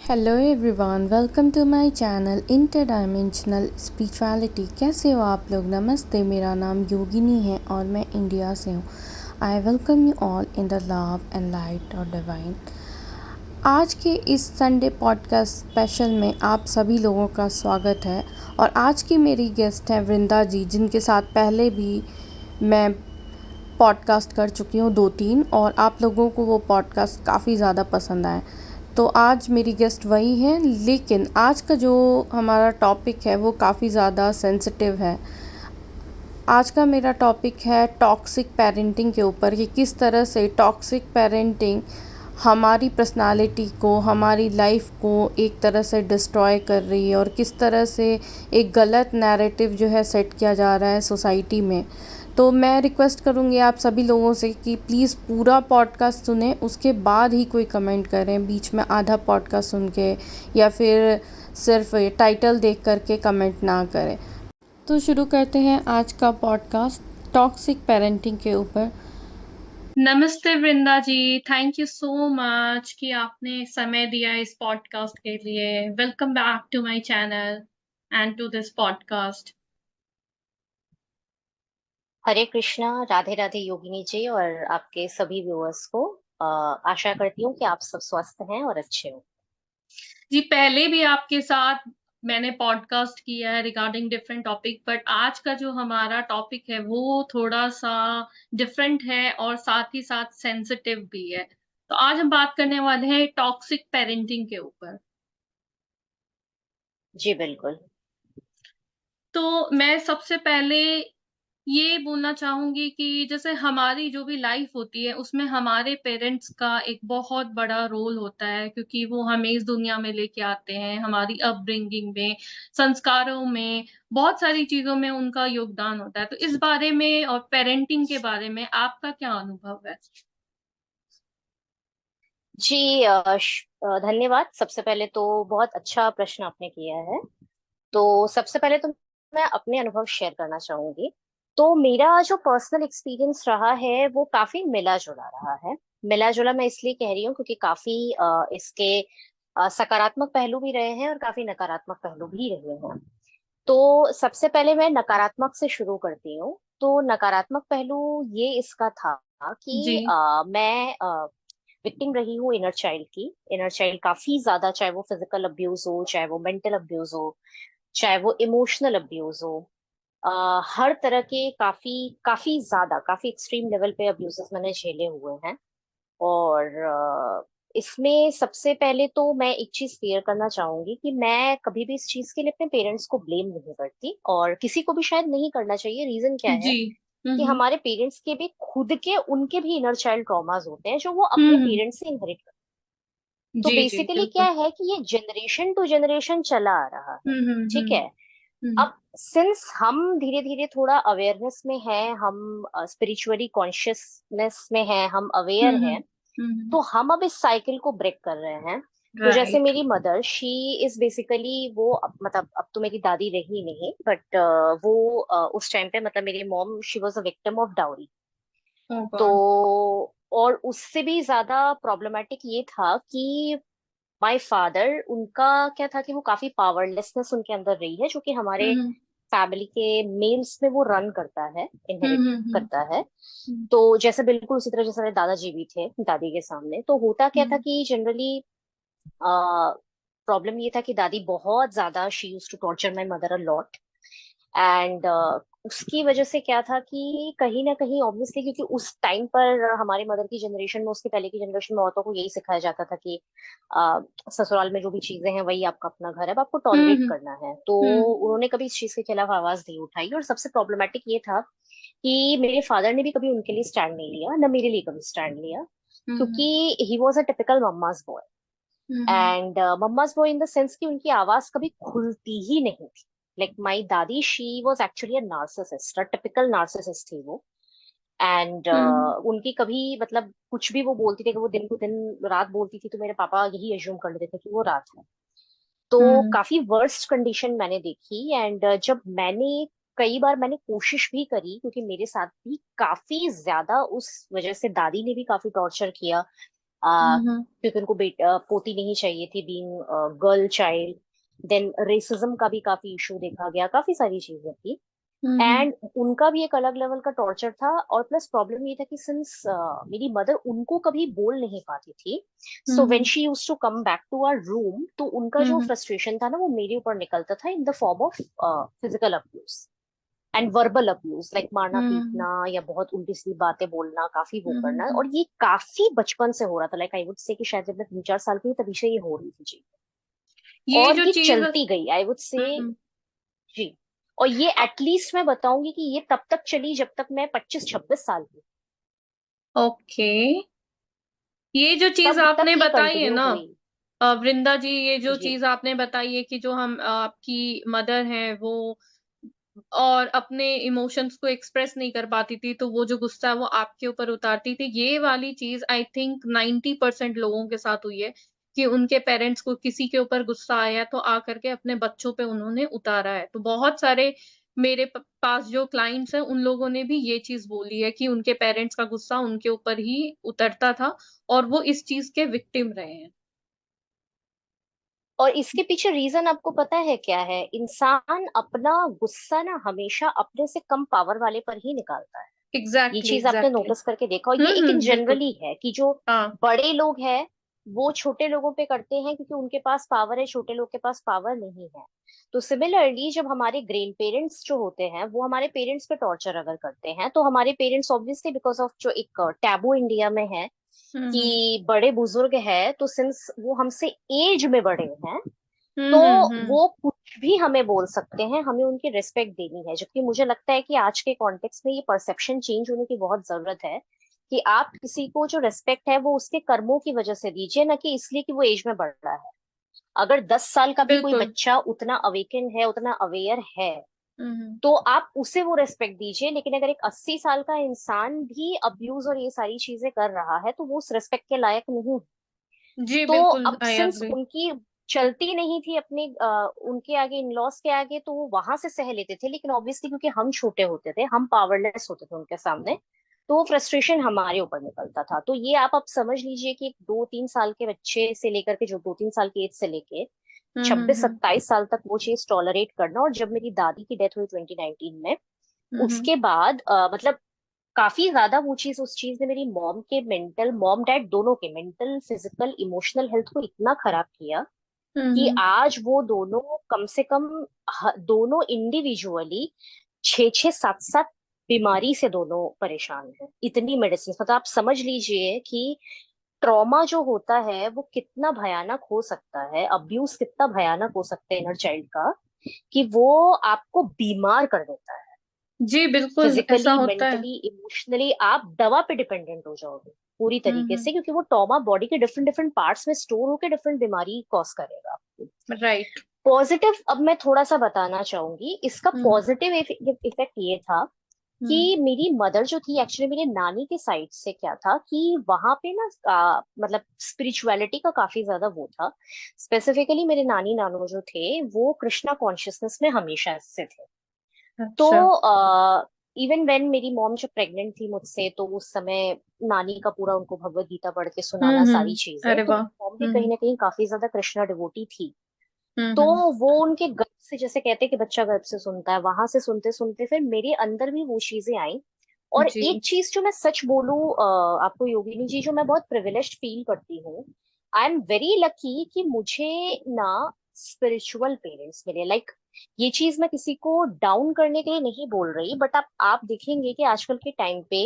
Hello everyone, welcome to my channel interdimensional spirituality. कैसे हो आप लोग? नमस्ते, मेरा नाम योगिनी है और मैं इंडिया से हूँ। I welcome you all in the love and light और डिवाइन। आज के इस संडे पॉडकास्ट स्पेशल में आप सभी लोगों का स्वागत है। और आज की मेरी गेस्ट हैं वृंदा जी, जिनके साथ पहले भी मैं पॉडकास्ट कर चुकी हूँ 2-3, और आप लोगों को वो पॉडकास्ट काफ़ी ज़्यादा पसंद आए। तो आज मेरी गेस्ट वही हैं, लेकिन आज का जो हमारा टॉपिक है वो काफ़ी ज़्यादा सेंसिटिव है। आज का मेरा टॉपिक है टॉक्सिक पेरेंटिंग के ऊपर, कि किस तरह से टॉक्सिक पेरेंटिंग हमारी पर्सनालिटी को, हमारी लाइफ को एक तरह से डिस्ट्रॉय कर रही है, और किस तरह से एक गलत नैरेटिव जो है सेट किया जा रहा है सोसाइटी में। तो मैं रिक्वेस्ट करूँगी आप सभी लोगों से कि प्लीज़ पूरा पॉडकास्ट सुनें, उसके बाद ही कोई कमेंट करें। बीच में आधा पॉडकास्ट सुन के या फिर सिर्फ टाइटल देख करके कमेंट ना करें। तो शुरू करते हैं आज का पॉडकास्ट टॉक्सिक पेरेंटिंग के ऊपर। नमस्ते Vrinda ji, thank you so much कि आपने समय दिया इस पॉडकास्ट के लिए। Welcome back to my channel and to this podcast. Hare Krishna. Radhe Radhe Yogini ji और आपके सभी व्यूअर्स को। आशा करती हूँ कि आप सब स्वस्थ हैं और अच्छे हो। जी, पहले भी आपके साथ मैंने पॉडकास्ट किया है रिगार्डिंग डिफरेंट टॉपिक, बट आज का जो हमारा टॉपिक है वो थोड़ा-सा डिफरेंट है और साथ ही साथ सेंसिटिव भी है। तो आज हम बात करने वाले हैं टॉक्सिक पेरेंटिंग के ऊपर। जी बिल्कुल। तो मैं सबसे पहले ये बोलना चाहूँगी कि जैसे हमारी जो भी लाइफ होती है, उसमें हमारे पेरेंट्स का एक बहुत बड़ा रोल होता है, क्योंकि वो हमें इस दुनिया में लेके आते हैं, हमारी अपब्रिंगिंग में, संस्कारों में, बहुत सारी चीज़ों में उनका योगदान होता है। तो इस बारे में और पेरेंटिंग के बारे में आपका क्या अनुभव है? जी धन्यवाद। सबसे पहले तो बहुत अच्छा प्रश्न आपने किया है। तो सबसे पहले तो मैं अपने अनुभव शेयर करना चाहूंगी। तो मेरा जो पर्सनल एक्सपीरियंस रहा है वो काफी मिला जुला रहा है। मिला जुला मैं इसलिए कह रही हूँ क्योंकि काफी इसके सकारात्मक पहलू भी रहे हैं और काफी नकारात्मक पहलू भी रहे हैं। तो सबसे पहले मैं नकारात्मक से शुरू करती हूँ। तो नकारात्मक पहलू ये इसका था कि जी। मैं विक्टिम रही हूँ इनर चाइल्ड की। इनर चाइल्ड काफी ज्यादा, चाहे वो फिजिकल अब्यूज हो, चाहे वो मेंटल अब्यूज हो, चाहे वो इमोशनल अब्यूज हो। हर तरह के काफी काफी ज्यादा, काफी एक्सट्रीम लेवल पे अब्यूजेस मैंने झेले हुए हैं। और इसमें सबसे पहले तो मैं एक चीज क्लियर करना चाहूंगी कि मैं कभी भी इस चीज के लिए अपने पेरेंट्स को ब्लेम नहीं करती, और किसी को भी शायद नहीं करना चाहिए। रीजन क्या है जी। हुँ, कि हुँ। हमारे पेरेंट्स के भी खुद के, उनके भी इनर चाइल्ड ट्रॉमास होते हैं जो वो हुँ, अपने हुँ। पेरेंट्स से इनहेरिट करते हैं। तो जी, जी, बेसिकली क्या बिल्कुल। है कि ये जनरेशन टू जनरेशन चला आ रहा है। हुँ, हुँ, ठीक है। हुँ। हुँ। अब सिंस हम धीरे धीरे थोड़ा अवेयरनेस में हैं, हम स्पिरिचुअली कॉन्शियसनेस में हैं, हम हुँ, अवेयर हुँ। हैं, हुँ, हुँ। तो हम अब इस साइकिल को ब्रेक कर रहे हैं। तो जैसे राइट। मेरी मदर, शी इज बेसिकली वो मतलब अब तो मेरी दादी रही नहीं, बट वो उस टाइम पे मतलब मेरी mom, she was a victim of dowry. Oh तो गॉड! और उससे भी ज्यादा प्रॉब्लमेटिक ये था कि माय फादर, उनका क्या था कि वो काफी पावरलेसनेस उनके अंदर रही है, जो कि हुँ, हमारे हुँ। फैमिली के मेल्स में वो रन करता है, हुँ, इनहेरिट हुँ, हुँ। करता है। हुँ, तो जैसे बिल्कुल उसी तरह जैसे मेरे दादाजी भी थे दादी के सामने, तो होता क्या था हुँ, कि जनरली प्रॉब्लम ये था कि दादी बहुत ज्यादा, she used to torture my mother a lot. And उसकी वजह से क्या था कि कहीं ना कहीं ऑब्वियसली, क्योंकि उस टाइम पर हमारे मदर की जनरेशन में, उसके पहले की जनरेशन में औरतों को यही सिखाया जाता था कि अ, ससुराल में जो भी चीजें हैं वही आपका अपना घर है, अब आपको हुँ, टॉलरेट हुँ, करना है। तो हुँ, उन्होंने कभी इस चीज के खिलाफ आवाज नहीं उठाई। और सबसे प्रॉब्लमेटिक ये था कि मेरे फादर ने भी कभी उनके लिए स्टैंड नहीं लिया, न मेरे लिए कभी स्टैंड लिया, हुँ, क्योंकि he was a typical mama's boy. Hmm, hmm, and mama's boy in the sense कि उनकी आवाज कभी खुलती ही नहीं थी। लाइक माई दादी, she was actually a narcissist, a typical narcissist थी वो। एंड हुँ, उनकी कभी मतलब कुछ भी वो बोलती थी, कि वो दिन को दिन रात बोलती थी, तो मेरे पापा यही अज्यूम कर लेते थे कि वो रात है। तो हुँ, काफी वर्स्ट कंडीशन मैंने देखी। एंड जब मैंने कई बार मैंने कोशिश भी करी, क्योंकि मेरे साथ भी काफी ज्यादा उस वजह से दादी ने भी काफी टॉर्चर किया, हम्म क्योंकि उनको बेटा पोती नहीं चाहिए थी, being girl child. Then racism का भी काफी इशू देखा गया, काफी सारी चीजें थी। हम्म एंड उनका भी एक अलग लेवल का टॉर्चर था। और प्लस प्रॉब्लम ये था कि सिंस मेरी मदर उनको कभी बोल नहीं पाती थी, so when hmm she used to come back to our room, तो उनका जो हम्म फ्रस्ट्रेशन था ना, वो मेरे ऊपर निकलता था in the form of physical abuse and verbal abuse, like मारना हम्म पीटना या बहुत उल्टी सीधी बातें बोलना, काफी वो करना। हम्म। और ये काफी बचपन से हो रहा था, लाइक आई वुड से कि शायद जब मैं 3-4 साल की थी तभी से ये हो रही थी जी। ये और जो ये चीज। चलती गई, आई वुड से। हम्म। जी। और ये एटलीस्ट मैं बताऊंगी कि ये तब तक चली जब तक मैं 25-26 साल की, ओके, ये जो चीज तब तक आपने ये बताई है कंटिन्यू ना, हुई। वृंदा जी, ये जो जी। चीज आपने बताई है कि जो हम आपकी मदर हैं वो और अपने इमोशंस को एक्सप्रेस नहीं कर पाती थी, तो वो जो गुस्सा है वो आपके ऊपर उतारती थी, ये वाली चीज आई थिंक 90% लोगों के साथ हुई है कि उनके पेरेंट्स को किसी के ऊपर गुस्सा आया तो आकर के अपने बच्चों पे उन्होंने उतारा है। तो बहुत सारे मेरे पास जो क्लाइंट्स हैं उन लोगों ने भी ये चीज बोली है कि उनके पेरेंट्स का गुस्सा उनके ऊपर ही उतरता था और वो इस चीज के विक्टिम रहे हैं। और इसके पीछे रीजन आपको पता है क्या है? इंसान अपना गुस्सा ना हमेशा अपने से कम पावर वाले पर ही निकालता है। ये एग्जैक्टली चीज आपने एग्जैक्टली। नोटिस करके देखा? और ये एक इन बिल्कुल। जनरली है कि जो हाँ। बड़े लोग हैं वो छोटे लोगों पे करते हैं क्योंकि उनके पास पावर है, छोटे लोग के पास पावर नहीं है। तो सिमिलरली जब हमारे ग्रैंड पेरेंट्स जो होते हैं वो हमारे पेरेंट्स पे टॉर्चर अगर करते हैं, तो हमारे पेरेंट्स ऑब्वियसली बिकॉज ऑफ जो एक टैबू इंडिया में है हम्म कि बड़े बुजुर्ग है, तो सिंस वो हमसे एज में बड़े हैं, तो हम्म। वो कुछ भी हमें बोल सकते हैं, हमें उनकी रिस्पेक्ट देनी है। जबकि मुझे लगता है कि आज के कॉन्टेक्स्ट में ये परसेप्शन चेंज होने की बहुत जरूरत है कि आप किसी को जो रिस्पेक्ट है वो उसके कर्मों की वजह से दीजिए, ना कि इसलिए कि वो एज में बढ़ रहा है। अगर 10 साल का भी कोई बिल्कुल। बच्चा उतना अवेकन है, उतना अवेयर है, हम्म। तो आप उसे वो रेस्पेक्ट दीजिए। लेकिन अगर एक 80 साल का इंसान भी अब्यूज और ये सारी चीजें कर रहा है, तो वो उस रेस्पेक्ट के लायक नहीं। जी तो बिल्कुल, अब आई सिंस एग्री। उनकी चलती नहीं थी अपने उनके आगे, इन लॉस के आगे, तो वो वहां से सह लेते थे। लेकिन ऑब्वियसली क्योंकि हम छोटे होते थे, हम पावरलेस होते थे उनके सामने, तो वो फ्रस्ट्रेशन हमारे ऊपर निकलता था। तो ये आप समझ लीजिए कि एक 2-3 साल के बच्चे से लेकर के, जो 2-3 साल की एज से लेके 26-27 साल तक वो चीज टॉलरेट करना। और जब मेरी दादी की डेथ हुई 2019 में, हम्म उसके बाद मतलब काफी ज्यादा वो चीज, उस चीज ने मेरी मॉम के मेंटल, मॉम डैड दोनों के मेंटल, फिजिकल, इमोशनल हेल्थ को इतना खराब किया कि हम्म। आज वो दोनों कम से कम दोनों इंडिविजुअली 6-6, 7-7 बीमारी से दोनों परेशान है। इतनी मेडिसिन, मतलब आप समझ लीजिए कि ट्रॉमा जो होता है वो कितना भयानक हो सकता है, अब्यूज कितना भयानक हो सकता है इनर चाइल्ड का, कि वो आपको बीमार कर देता है। जी बिल्कुल, ऐसा फिजिकली, होता है। मेंटली, इमोशनली आप दवा पे डिपेंडेंट हो जाओगे पूरी तरीके हम्म। से, क्योंकि वो ट्रॉमा बॉडी के डिफरेंट डिफरेंट पार्ट्स में स्टोर होकर डिफरेंट बीमारी कॉज करेगा आपको। राइट। पॉजिटिव अब मैं थोड़ा सा बताना चाहूंगी। इसका हम्म पॉजिटिव इफेक्ट ये था हम्म कि मेरी मदर जो थी, एक्चुअली मेरे नानी के साइड से क्या था कि वहां पे ना मतलब स्पिरिचुअलिटी का काफी ज्यादा वो था। स्पेसिफिकली मेरे नानी नानू जो थे वो कृष्णा कॉन्शियसनेस में हमेशा से थे। तो अच्छा। इवन व्हेन मेरी मॉम जब प्रेग्नेंट थी मुझसे, तो उस समय नानी का पूरा उनको भगवत गीता पढ़ के सुनाना, सारी चीजें, अरे तो वाह। मॉम भी कहीं ना कहीं काफी ज्यादा कृष्णा डिवोटी थी। तो हम्म। वो उनके गर्भ से, जैसे कहते हैं कि बच्चा गर्भ से सुनता है, वहां से सुनते सुनते फिर मेरे अंदर भी वो चीजें आई। और जी। एक चीज जो मैं सच बोलूं आपको योगिनी जी, जो मैं बहुत प्रिविलेज्ड फील करती हूँ, आई एम वेरी लकी कि मुझे ना स्पिरिचुअल पेरेंट्स मिले। लाइक ये चीज मैं किसी को डाउन करने के लिए नहीं बोल रही, बट आप देखेंगे कि आजकल के टाइम पे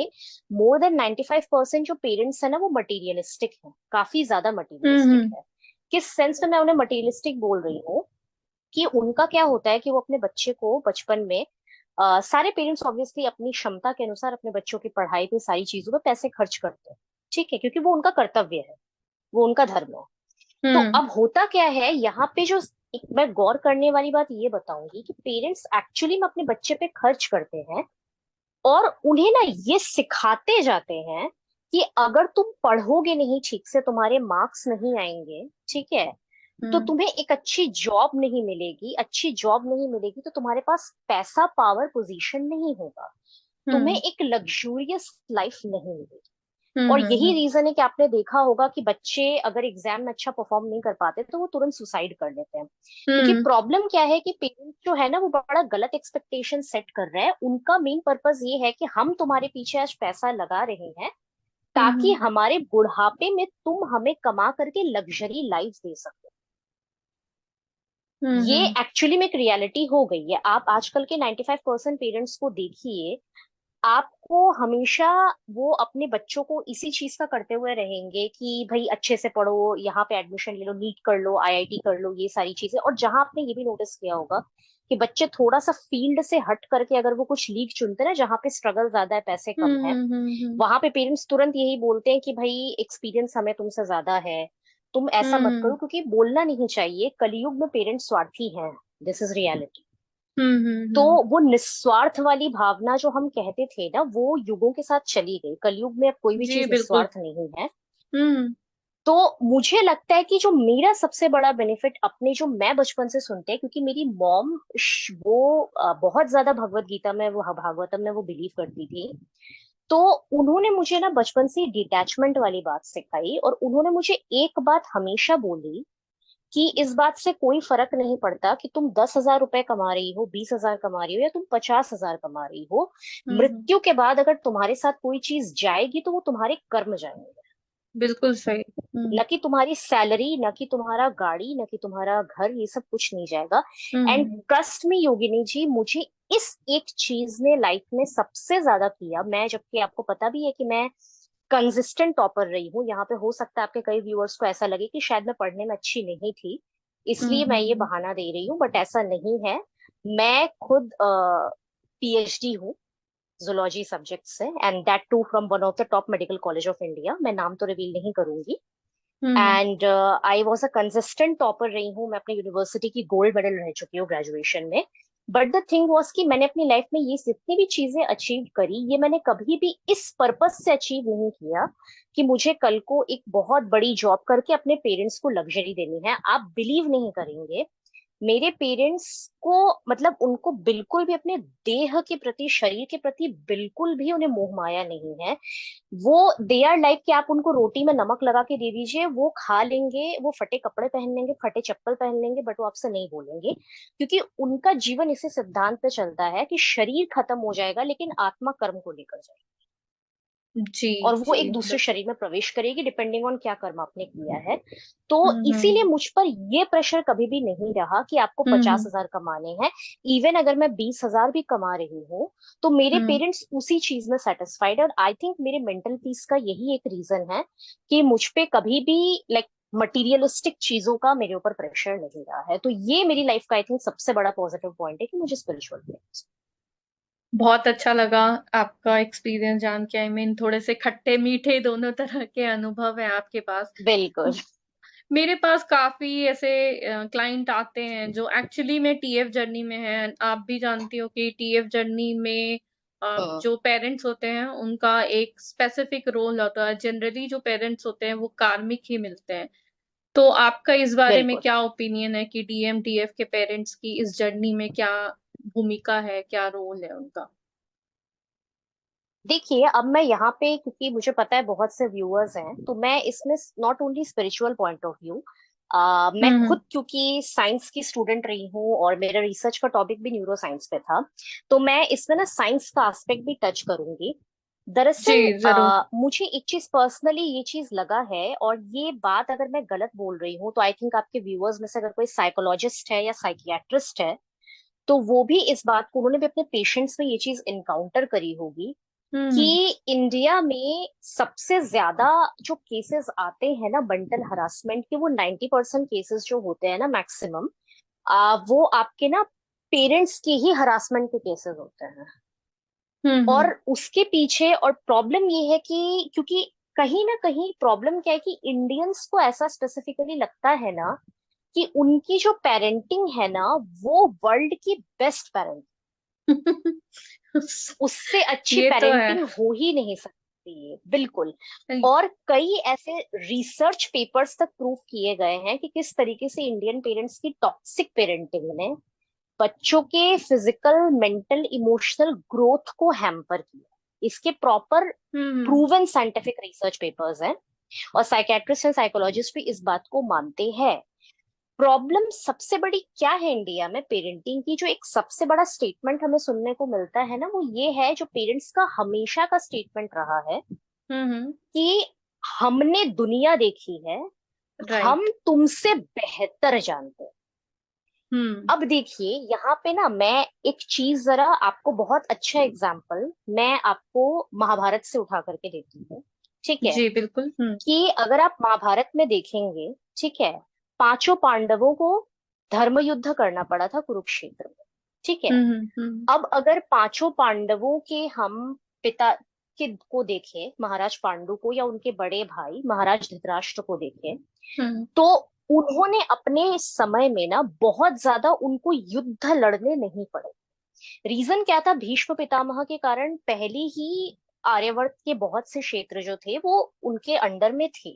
मोर देन 95% जो पेरेंट्स है ना, वो मटीरियलिस्टिक है, काफी ज्यादा मटीरियलिस्टिक हम्म है। किस सेंस में मैं उन्हें मटीरियलिस्टिक बोल रही हूँ? कि उनका क्या होता है कि वो अपने बच्चे को बचपन में सारे पेरेंट्स ऑब्वियसली अपनी क्षमता के अनुसार अपने बच्चों की पढ़ाई पे, सारी चीजों पे पैसे खर्च करते हैं। ठीक है, क्योंकि वो उनका कर्तव्य है, वो उनका धर्म है। तो हम्म अब होता क्या है यहाँ पे, जो एक मैं गौर करने वाली बात ये बताऊंगी कि पेरेंट्स एक्चुअली में अपने बच्चे पे खर्च करते हैं और उन्हें ना ये सिखाते जाते हैं कि अगर तुम पढ़ोगे नहीं ठीक से, तुम्हारे मार्क्स नहीं आएंगे, ठीक है, तो हम्म तुम्हें एक अच्छी जॉब नहीं मिलेगी, अच्छी जॉब नहीं मिलेगी तो तुम्हारे पास पैसा, पावर, पोजीशन नहीं होगा, तुम्हें हम्म एक लग्जूरियस लाइफ नहीं मिलेगी। हम्म और हम्म यही हम्म रीजन है कि आपने देखा होगा कि बच्चे अगर एग्जाम में अच्छा परफॉर्म नहीं कर पाते तो वो तुरंत सुसाइड कर लेते हैं। क्योंकि हम्म प्रॉब्लम क्या है कि पेरेंट्स जो है ना वो बड़ा गलत एक्सपेक्टेशन सेट कर रहे हैं। उनका मेन पर्पस ये है कि हम तुम्हारे पीछे आज पैसा लगा रहे हैं ताकि हम्म हमारे बुढ़ापे में तुम हमें कमा करके लग्जरी लाइफ दे सको। ये हम्म एक्चुअली में एक रियलिटी हो गई है। आप आजकल के 95% पेरेंट्स को देखिए, आपको हमेशा वो अपने बच्चों को इसी चीज का करते हुए रहेंगे कि भाई अच्छे से पढ़ो, यहाँ पे एडमिशन ले लो, नीट कर लो, आईआईटी कर लो, ये सारी चीजें। और जहां आपने ये भी नोटिस किया होगा कि बच्चे थोड़ा सा फील्ड से हट करके अगर वो कुछ लीग चुनते हैं ना जहाँ पे स्ट्रगल ज्यादा है, पैसे कम है, हम्म वहां पे पेरेंट्स तुरंत यही बोलते हैं कि भाई एक्सपीरियंस हमें तुमसे ज्यादा है, तुम ऐसा मत हम्म करो। क्योंकि बोलना नहीं चाहिए, कलयुग में पेरेंट्स स्वार्थी हैं। This is reality. तो हम्म। वो निस्वार्थ वाली भावना जो हम कहते थे ना, वो युगों के साथ चली गई। कलयुग में अब कोई भी जी चीज बिल्कुल। निस्वार्थ नहीं है। हम्म तो मुझे लगता है कि जो मेरा सबसे बड़ा बेनिफिट अपने, जो मैं बचपन से सुनते हैं, क्योंकि मेरी मॉम वो बहुत ज्यादा भगवत गीता में, वो भागवतम में वो बिलीव करती थी। तो उन्होंने मुझे ना बचपन से डिटैचमेंट वाली बात सिखाई। और उन्होंने मुझे एक बात हमेशा बोली कि इस बात से कोई फर्क नहीं पड़ता कि तुम 10,000 रुपए कमा रही हो, 20,000 कमा रही हो, या तुम 50,000 कमा रही हो। हम्म। मृत्यु के बाद अगर तुम्हारे साथ कोई चीज जाएगी तो वो तुम्हारे कर्म जाएंगे। बिल्कुल सही। न कि तुम्हारी सैलरी, न कि तुम्हारा गाड़ी, न कि तुम्हारा घर, ये सब कुछ नहीं जाएगा। एंड हम्म ट्रस्ट मी योगिनी जी, मुझे इस एक चीज ने लाइफ में सबसे ज्यादा किया। मैं, जबकि आपको पता भी है कि मैं कंसिस्टेंट टॉपर रही हूँ, यहाँ पे हो सकता है आपके कई व्यूअर्स को ऐसा लगे कि शायद मैं पढ़ने में अच्छी नहीं थी इसलिए मैं ये हम्म। बहाना दे रही हूँ, बट ऐसा नहीं है। मैं खुद पीएचडी हूँ जूलॉजी सब्जेक्ट से, and that too from one of the top medical college of India. मैं नाम तो रिवील नहीं करूंगी। Hmm and I was a consistent topper रही हूँ। मैं अपनी यूनिवर्सिटी की गोल्ड मेडल रह चुकी हूँ ग्रेजुएशन में। बट द थिंग वॉज कि मैंने अपनी लाइफ में ये जितनी भी चीजें अचीव करी, ये मैंने कभी भी इस पर्पस से अचीव नहीं किया कि मुझे कल को एक बहुत बड़ी जॉब करके अपने पेरेंट्स को लग्जरी देनी है। आप बिलीव नहीं करेंगे, मेरे पेरेंट्स को, मतलब उनको बिल्कुल भी अपने देह के प्रति, शरीर के प्रति बिल्कुल भी उन्हें मोह माया नहीं है। वो, दे आर लाइक कि आप उनको रोटी में नमक लगा के दे दीजिए, वो खा लेंगे, वो फटे कपड़े पहन लेंगे, फटे चप्पल पहन लेंगे, बट वो आपसे नहीं बोलेंगे। क्योंकि उनका जीवन इसी सिद्धांत पे चलता है कि शरीर खत्म हो जाएगा लेकिन आत्मा कर्म को लेकर जाएगी। जी और वो जी एक दूसरे बिल्कुल। शरीर में प्रवेश करेगी डिपेंडिंग ऑन क्या कर्म आपने किया है। तो इसीलिए हम्म मुझ पर ये प्रेशर कभी भी नहीं रहा कि आपको पचास हम्म हजार कमाने हैं। इवन अगर मैं 20,000 भी कमा रही हूँ तो मेरे हम्म। पेरेंट्स उसी चीज में सेटिस्फाइड। और आई थिंक मेरे मेंटल पीस का यही एक रीजन है कि मुझ पे कभी भी लाइक मटीरियलिस्टिक चीजों का मेरे ऊपर प्रेशर नहीं रहा है। तो ये मेरी लाइफ का आई थिंक सबसे बड़ा पॉजिटिव पॉइंट है कि मुझे स्पिरिचुअल। बहुत अच्छा लगा आपका एक्सपीरियंस जान के। आई मीन थोड़े से खट्टे मीठे दोनों तरह के अनुभव है आपके पास। बिल्कुल। मेरे पास काफी ऐसे क्लाइंट आते हैं जो एक्चुअली में टीएफ जर्नी में हैं। आप भी जानती हो कि टीएफ जर्नी में हम्म, जो पेरेंट्स होते हैं उनका एक स्पेसिफिक रोल होता है। जनरली जो पेरेंट्स होते हैं वो कार्मिक ही मिलते हैं। तो आपका इस बारे में बिल्कुल। क्या ओपिनियन है कि डीएमटीएफ के पेरेंट्स की इस जर्नी में क्या भूमिका है, क्या रोल है उनका? देखिए, अब मैं यहाँ पे, क्योंकि मुझे पता है बहुत से व्यूअर्स हैं, तो मैं इसमें not only spiritual point of view, मैं हम्म खुद क्योंकि साइंस की स्टूडेंट रही हूँ और मेरा रिसर्च का टॉपिक भी न्यूरो साइंस पे था, तो मैं इसमें ना साइंस का एस्पेक्ट भी टच करूंगी। जी दरअसल जरूर। मुझे एक चीज पर्सनली ये चीज लगा है, और ये बात अगर मैं गलत बोल रही हूँ तो आई थिंक आपके व्यूअर्स में से अगर कोई साइकोलॉजिस्ट है या साइकियाट्रिस्ट है तो वो भी इस बात को, उन्होंने भी अपने पेशेंट्स में ये चीज इनकाउंटर करी होगी कि हम्म इंडिया में सबसे ज्यादा जो केसेस आते हैं ना मेंटल हरासमेंट के, वो 90% केसेस जो होते हैं ना मैक्सिमम, वो आपके ना पेरेंट्स के ही हरासमेंट के केसेस होते हैं। और हम्म। उसके पीछे, और प्रॉब्लम ये है कि क्योंकि कहीं ना कहीं प्रॉब्लम क्या है कि इंडियंस को ऐसा स्पेसिफिकली लगता है ना कि उनकी जो पेरेंटिंग है ना वो वर्ल्ड की बेस्ट पेरेंटिंग, उससे अच्छी ये तो है। पेरेंटिंग हो ही नहीं सकती है। बिल्कुल। और कई ऐसे रिसर्च पेपर्स तक प्रूव किए गए हैं कि किस तरीके से इंडियन पेरेंट्स की टॉक्सिक पेरेंटिंग ने बच्चों के फिजिकल, मेंटल, इमोशनल ग्रोथ को हैम्पर किया। इसके प्रॉपर हम्म प्रूवन साइंटिफिक रिसर्च पेपर्स हैं, और साइकेट्रिस्ट एंड साइकोलॉजिस्ट भी इस बात को मानते हैं। प्रॉब्लम सबसे बड़ी क्या है इंडिया में पेरेंटिंग की, जो एक सबसे बड़ा स्टेटमेंट हमें सुनने को मिलता है ना, वो ये है, जो पेरेंट्स का हमेशा का स्टेटमेंट रहा है हम्म कि हमने दुनिया देखी है, हम राइट। तुमसे बेहतर जानते हैं। हम्म अब देखिए यहाँ पे ना, मैं एक चीज जरा आपको, बहुत अच्छा एग्जाम्पल मैं आपको महाभारत से उठा करके देती हूँ, ठीक है। जी बिल्कुल। कि अगर आप महाभारत में देखेंगे, ठीक है, पांचों पांडवों को धर्म युद्ध करना पड़ा था कुरुक्षेत्र में, ठीक है। हम्म अब अगर पांचों पांडवों के हम पिता के को देखें, महाराज पांडु को, या उनके बड़े भाई महाराज धृतराष्ट्र को देखें, हम्म तो उन्होंने अपने समय में ना बहुत ज्यादा उनको युद्ध लड़ने नहीं पड़े। रीजन क्या था? भीष्म पितामह के कारण पहले ही आर्यवर्त के बहुत से क्षेत्र जो थे वो उनके अंडर में थे।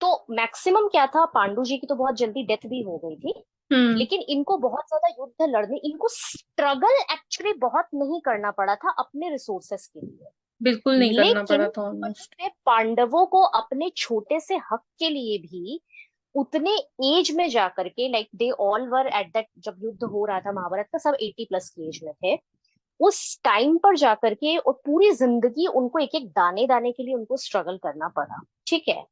तो मैक्सिमम क्या था, पांडु जी की तो बहुत जल्दी डेथ भी हो गई थी, हम्म लेकिन इनको बहुत ज्यादा युद्ध लड़ने, इनको स्ट्रगल एक्चुअली बहुत नहीं करना पड़ा था अपने रिसोर्सेस के लिए। बिल्कुल नहीं करना लेकिन पड़ा था ऑलमोस्ट। अपने पांडवों को अपने छोटे से हक के लिए भी उतने एज में जाकर के, like they all were at that, जब युद्ध हो रहा था महाभारत का, सब 80+ की एज में थे उस टाइम पर जाकर के, और पूरी जिंदगी उनको एक एक दाने दाने के लिए उनको स्ट्रगल करना पड़ा, ठीक है।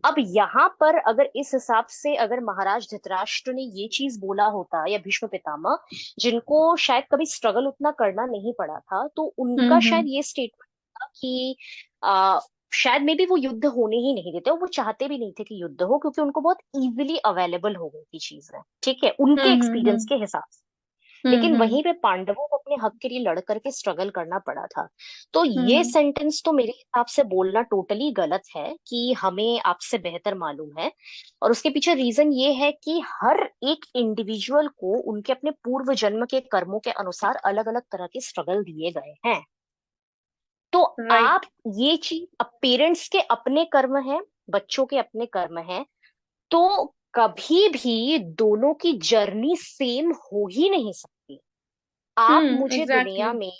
अब यहाँ पर अगर इस हिसाब से अगर महाराज धृतराष्ट्र ने ये चीज बोला होता, या भीष्म पितामह, जिनको शायद कभी स्ट्रगल उतना करना नहीं पड़ा था, तो उनका शायद हम्म ये स्टेटमेंट था कि आ, शायद मे बी वो युद्ध होने ही नहीं देते, और वो चाहते भी नहीं थे कि युद्ध हो, क्योंकि उनको बहुत इजीली अवेलेबल हो गई थी चीजें, ठीक है, उनके एक्सपीरियंस हम्म के हिसाब से। लेकिन हम्म वहीं पे पांडवों को अपने हक के लिए लड़ करके स्ट्रगल करना पड़ा था। तो ये हम्म सेंटेंस तो मेरे हिसाब से बोलना टोटली गलत है कि हमें आपसे बेहतर मालूम है। और उसके पीछे रीजन ये है कि हर एक इंडिविजुअल को उनके अपने पूर्व जन्म के कर्मों के अनुसार अलग अलग तरह के स्ट्रगल दिए गए हैं। तो आप राइट। ये चीज, अब पेरेंट्स के अपने कर्म हैं, बच्चों के अपने कर्म हैं, तो कभी भी दोनों की जर्नी सेम हो ही नहीं सकती। आप मुझे दुनिया एग्जैक्टली। में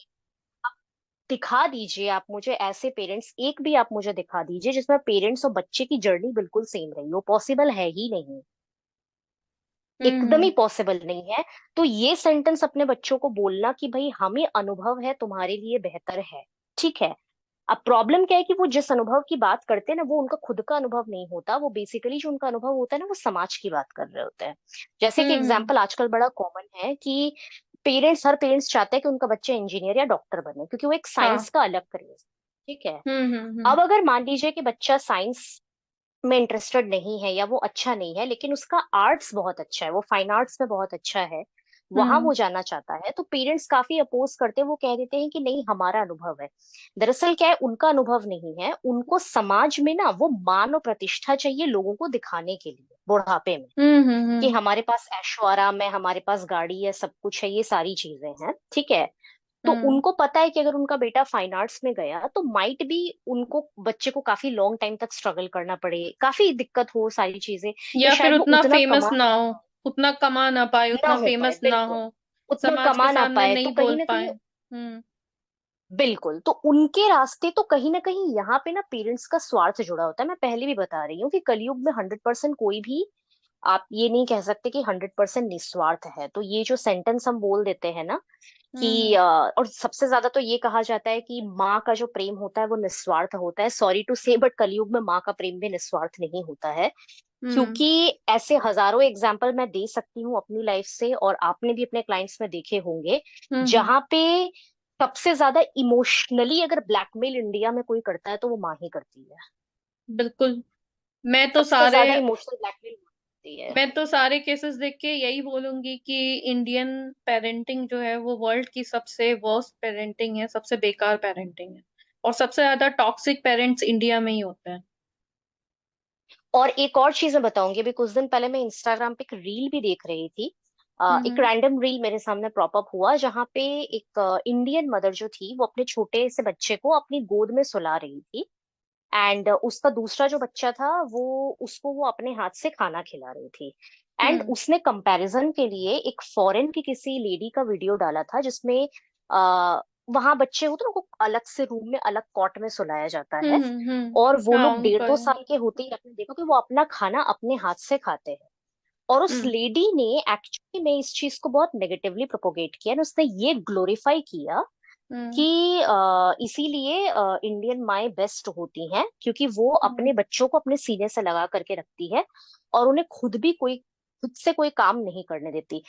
दिखा दीजिए, आप मुझे ऐसे पेरेंट्स, एक भी आप मुझे दिखा दीजिए जिसमें पेरेंट्स और बच्चे की जर्नी बिल्कुल सेम रही हो, पॉसिबल है ही नहीं, एकदम ही हम्म पॉसिबल नहीं है। तो ये सेंटेंस अपने बच्चों को बोलना कि भाई हमें अनुभव है, तुम्हारे लिए बेहतर है, ठीक है। अब प्रॉब्लम क्या है कि वो जिस अनुभव की बात करते हैं ना, वो उनका खुद का अनुभव नहीं होता, वो बेसिकली जो उनका अनुभव होता है ना, वो समाज की बात कर रहे होते हैं। जैसे कि हम्म एग्जाम्पल आजकल बड़ा कॉमन है कि पेरेंट्स, हर पेरेंट्स चाहते हैं कि उनका बच्चा इंजीनियर या डॉक्टर बने, क्योंकि वो एक हाँ। साइंस का अलग क्रेज, ठीक है। हम्म अब अगर मान लीजिए कि बच्चा साइंस में इंटरेस्टेड नहीं है, या वो अच्छा नहीं है, लेकिन उसका आर्ट्स बहुत अच्छा है, वो फाइन आर्ट्स में बहुत अच्छा है, वहां हम्म वो जाना चाहता है, तो पेरेंट्स काफी अपोज करते हैं, वो कह देते हैं कि नहीं, हमारा अनुभव है। दरअसल क्या है, उनका अनुभव नहीं है, उनको समाज में ना वो मान और प्रतिष्ठा चाहिए लोगों को दिखाने के लिए बुढ़ापे में, कि हम्म हमारे पास ऐशो आराम है, हमारे पास गाड़ी है, सब कुछ है, ये सारी चीजें हैं, ठीक है। तो हम्म उनको पता है कि अगर उनका बेटा फाइन आर्ट्स में गया तो माइट भी उनको, बच्चे को काफी लॉन्ग टाइम तक स्ट्रगल करना पड़े, काफी दिक्कत हो, सारी चीजें, या या फिर शायद वो उतना उतना फेमस कमा ना हो, उतना कमा ना पाए, ना उतना हो पाए, फेमस ना हो, बिल्कुल उतना समाज के कमा ना सामने पाए, तो नहीं कहीं बोल ना पाए। कहीं, बिल्कुल, तो उनके रास्ते तो कहीं ना कहीं यहाँ पे ना पेरेंट्स का स्वार्थ जुड़ा होता है। मैं पहले भी बता रही हूँ कि कलयुग में 100% कोई भी, आप ये नहीं कह सकते कि 100% निस्वार्थ है। तो ये जो सेंटेंस हम बोल देते हैं ना कि हम्म और सबसे ज्यादा तो ये कहा जाता है कि माँ का जो प्रेम होता है वो निस्वार्थ होता है। सॉरी टू से, बट कलयुग में माँ का प्रेम भी निस्वार्थ नहीं होता है। हम्म क्योंकि ऐसे हजारों एग्जाम्पल मैं दे सकती हूँ अपनी लाइफ से, और आपने भी अपने क्लाइंट्स में देखे होंगे, हम्म जहां पे सबसे ज्यादा इमोशनली अगर ब्लैकमेल इंडिया में कोई करता है तो वो माँ ही करती है। बिल्कुल। मैं तो सबसे सारे ज्यादा इमोशनल ब्लैकमेल करती है। मैं तो सारे केसेस देख के यही बोलूंगी कि इंडियन पेरेंटिंग जो है वो वर्ल्ड की सबसे वर्स्ट पेरेंटिंग है, सबसे बेकार पेरेंटिंग है। और सबसे ज्यादा टॉक्सिक पेरेंट्स इंडिया में ही होते हैं। और एक और चीज मैं बताऊंगी, अभी कुछ दिन पहले मैं इंस्टाग्राम पे एक रील भी देख रही थी, एक हम्म रैंडम रील मेरे सामने प्रॉप अप हुआ, जहाँ पे एक इंडियन मदर जो थी वो अपने छोटे से बच्चे को अपनी गोद में सुला रही थी, एंड उसका दूसरा जो बच्चा था वो, उसको वो अपने हाथ से खाना खिला रही थी। एंड हम्म उसने कंपैरिजन के लिए एक फॉरेन की किसी लेडी का वीडियो डाला था, जिसमें वहां बच्चे होते हैं, उनको अलग से रूम में, अलग कॉट में सुलाया जाता है, और वो हाँ लोग डेढ़ उनको। दो साल के होते ही आपने देखा कि वो अपना खाना अपने हाथ से खाते हैं। और उस हम्म लेडी ने एक्चुअली में इस चीज को बहुत नेगेटिवली प्रोपोगेट किया, और उसने ये ग्लोरीफाई किया हम्म कि इसीलिए इंडियन माए बेस्ट होती हैं, क्योंकि वो हम्म अपने बच्चों को अपने सीने से लगा करके रखती है, और उन्हें खुद से कोई काम नहीं करने देती।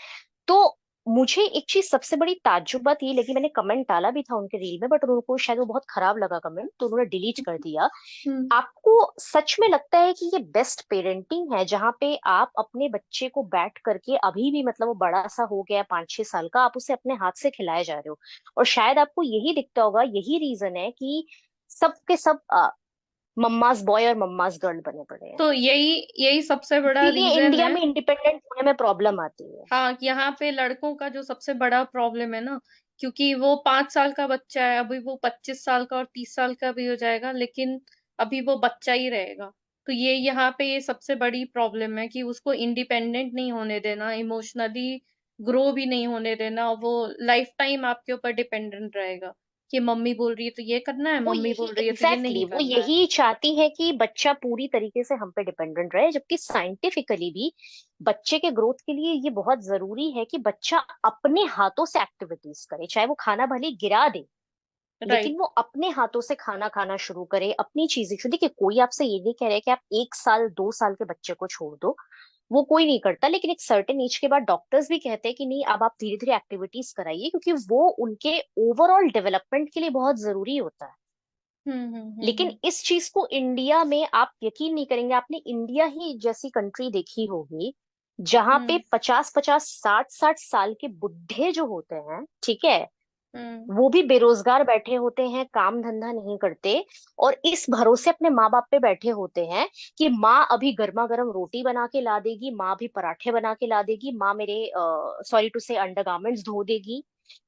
तो मुझे एक चीज सबसे बड़ी ताज्जुब बात ये लगी, मैंने कमेंट डाला भी था उनके रील में, बट उनको शायद वो बहुत खराब लगा कमेंट, तो उन्होंने डिलीट कर दिया। हम्म आपको सच में लगता है कि ये बेस्ट पेरेंटिंग है, जहां पे आप अपने बच्चे को बैठ करके, अभी भी मतलब वो बड़ा सा हो गया 5-6 साल का, आप उसे अपने हाथ से खिलाए जा रहे हो, और शायद आपको यही दिखता होगा, यही रीजन है कि सब के सब मम्माज बॉय और मम्माज गर्ल बने पड़े हैं, तो यही यही सबसे बड़ा इसीलिए रीजन इंडिया है। में इंडिपेंडेंट होने में प्रॉब्लम आती है। हाँ, यहाँ पे लड़कों का जो सबसे बड़ा प्रॉब्लम है ना, क्योंकि वो 5 साल का बच्चा है, अभी वो 25 साल का और 30 साल का भी हो जाएगा, लेकिन अभी वो बच्चा ही रहेगा। तो ये यहाँ पे ये सबसे बड़ी प्रॉब्लम है कि उसको इंडिपेंडेंट नहीं होने देना, इमोशनली ग्रो भी नहीं होने देना, वो लाइफ टाइम आपके ऊपर डिपेंडेंट रहेगा कि मम्मी बोल रही है तो ये करना है, वो मम्मी यही बोल रही है तो ये एग्जैक्टली नहीं वो करना है। यही चाहती है कि बच्चा पूरी तरीके से हम पे डिपेंडेंट रहे, जबकि साइंटिफिकली भी बच्चे के ग्रोथ के लिए ये बहुत जरूरी है कि बच्चा अपने हाथों से एक्टिविटीज करे, चाहे वो खाना भले गिरा दे, राइट। लेकिन वो अपने हाथों से खाना खाना शुरू करे, अपनी चीजें शुरू। देखिए, कोई आपसे ये नहीं कह रहा है कि आप 1 साल 2 साल के बच्चे को छोड़ दो, वो कोई नहीं करता, लेकिन एक सर्टेन एज के बाद डॉक्टर्स भी कहते हैं कि नहीं, अब आप धीरे धीरे एक्टिविटीज कराइए, क्योंकि वो उनके ओवरऑल डेवलपमेंट के लिए बहुत जरूरी होता है। लेकिन हम्म। इस चीज को इंडिया में, आप यकीन नहीं करेंगे, आपने इंडिया ही जैसी कंट्री देखी होगी जहां पे हम्म 50-50 60-60 साल के बुढ़े जो होते हैं, ठीक है, हम्म वो भी बेरोजगार बैठे होते हैं, काम धंधा नहीं करते, और इस भरोसे अपने माँ बाप पे बैठे होते हैं कि माँ अभी गर्मा गर्म रोटी बना के ला देगी, माँ भी पराठे बना के ला देगी, माँ मेरे सॉरी टू से अंडरगारमेंट्स धो देगी।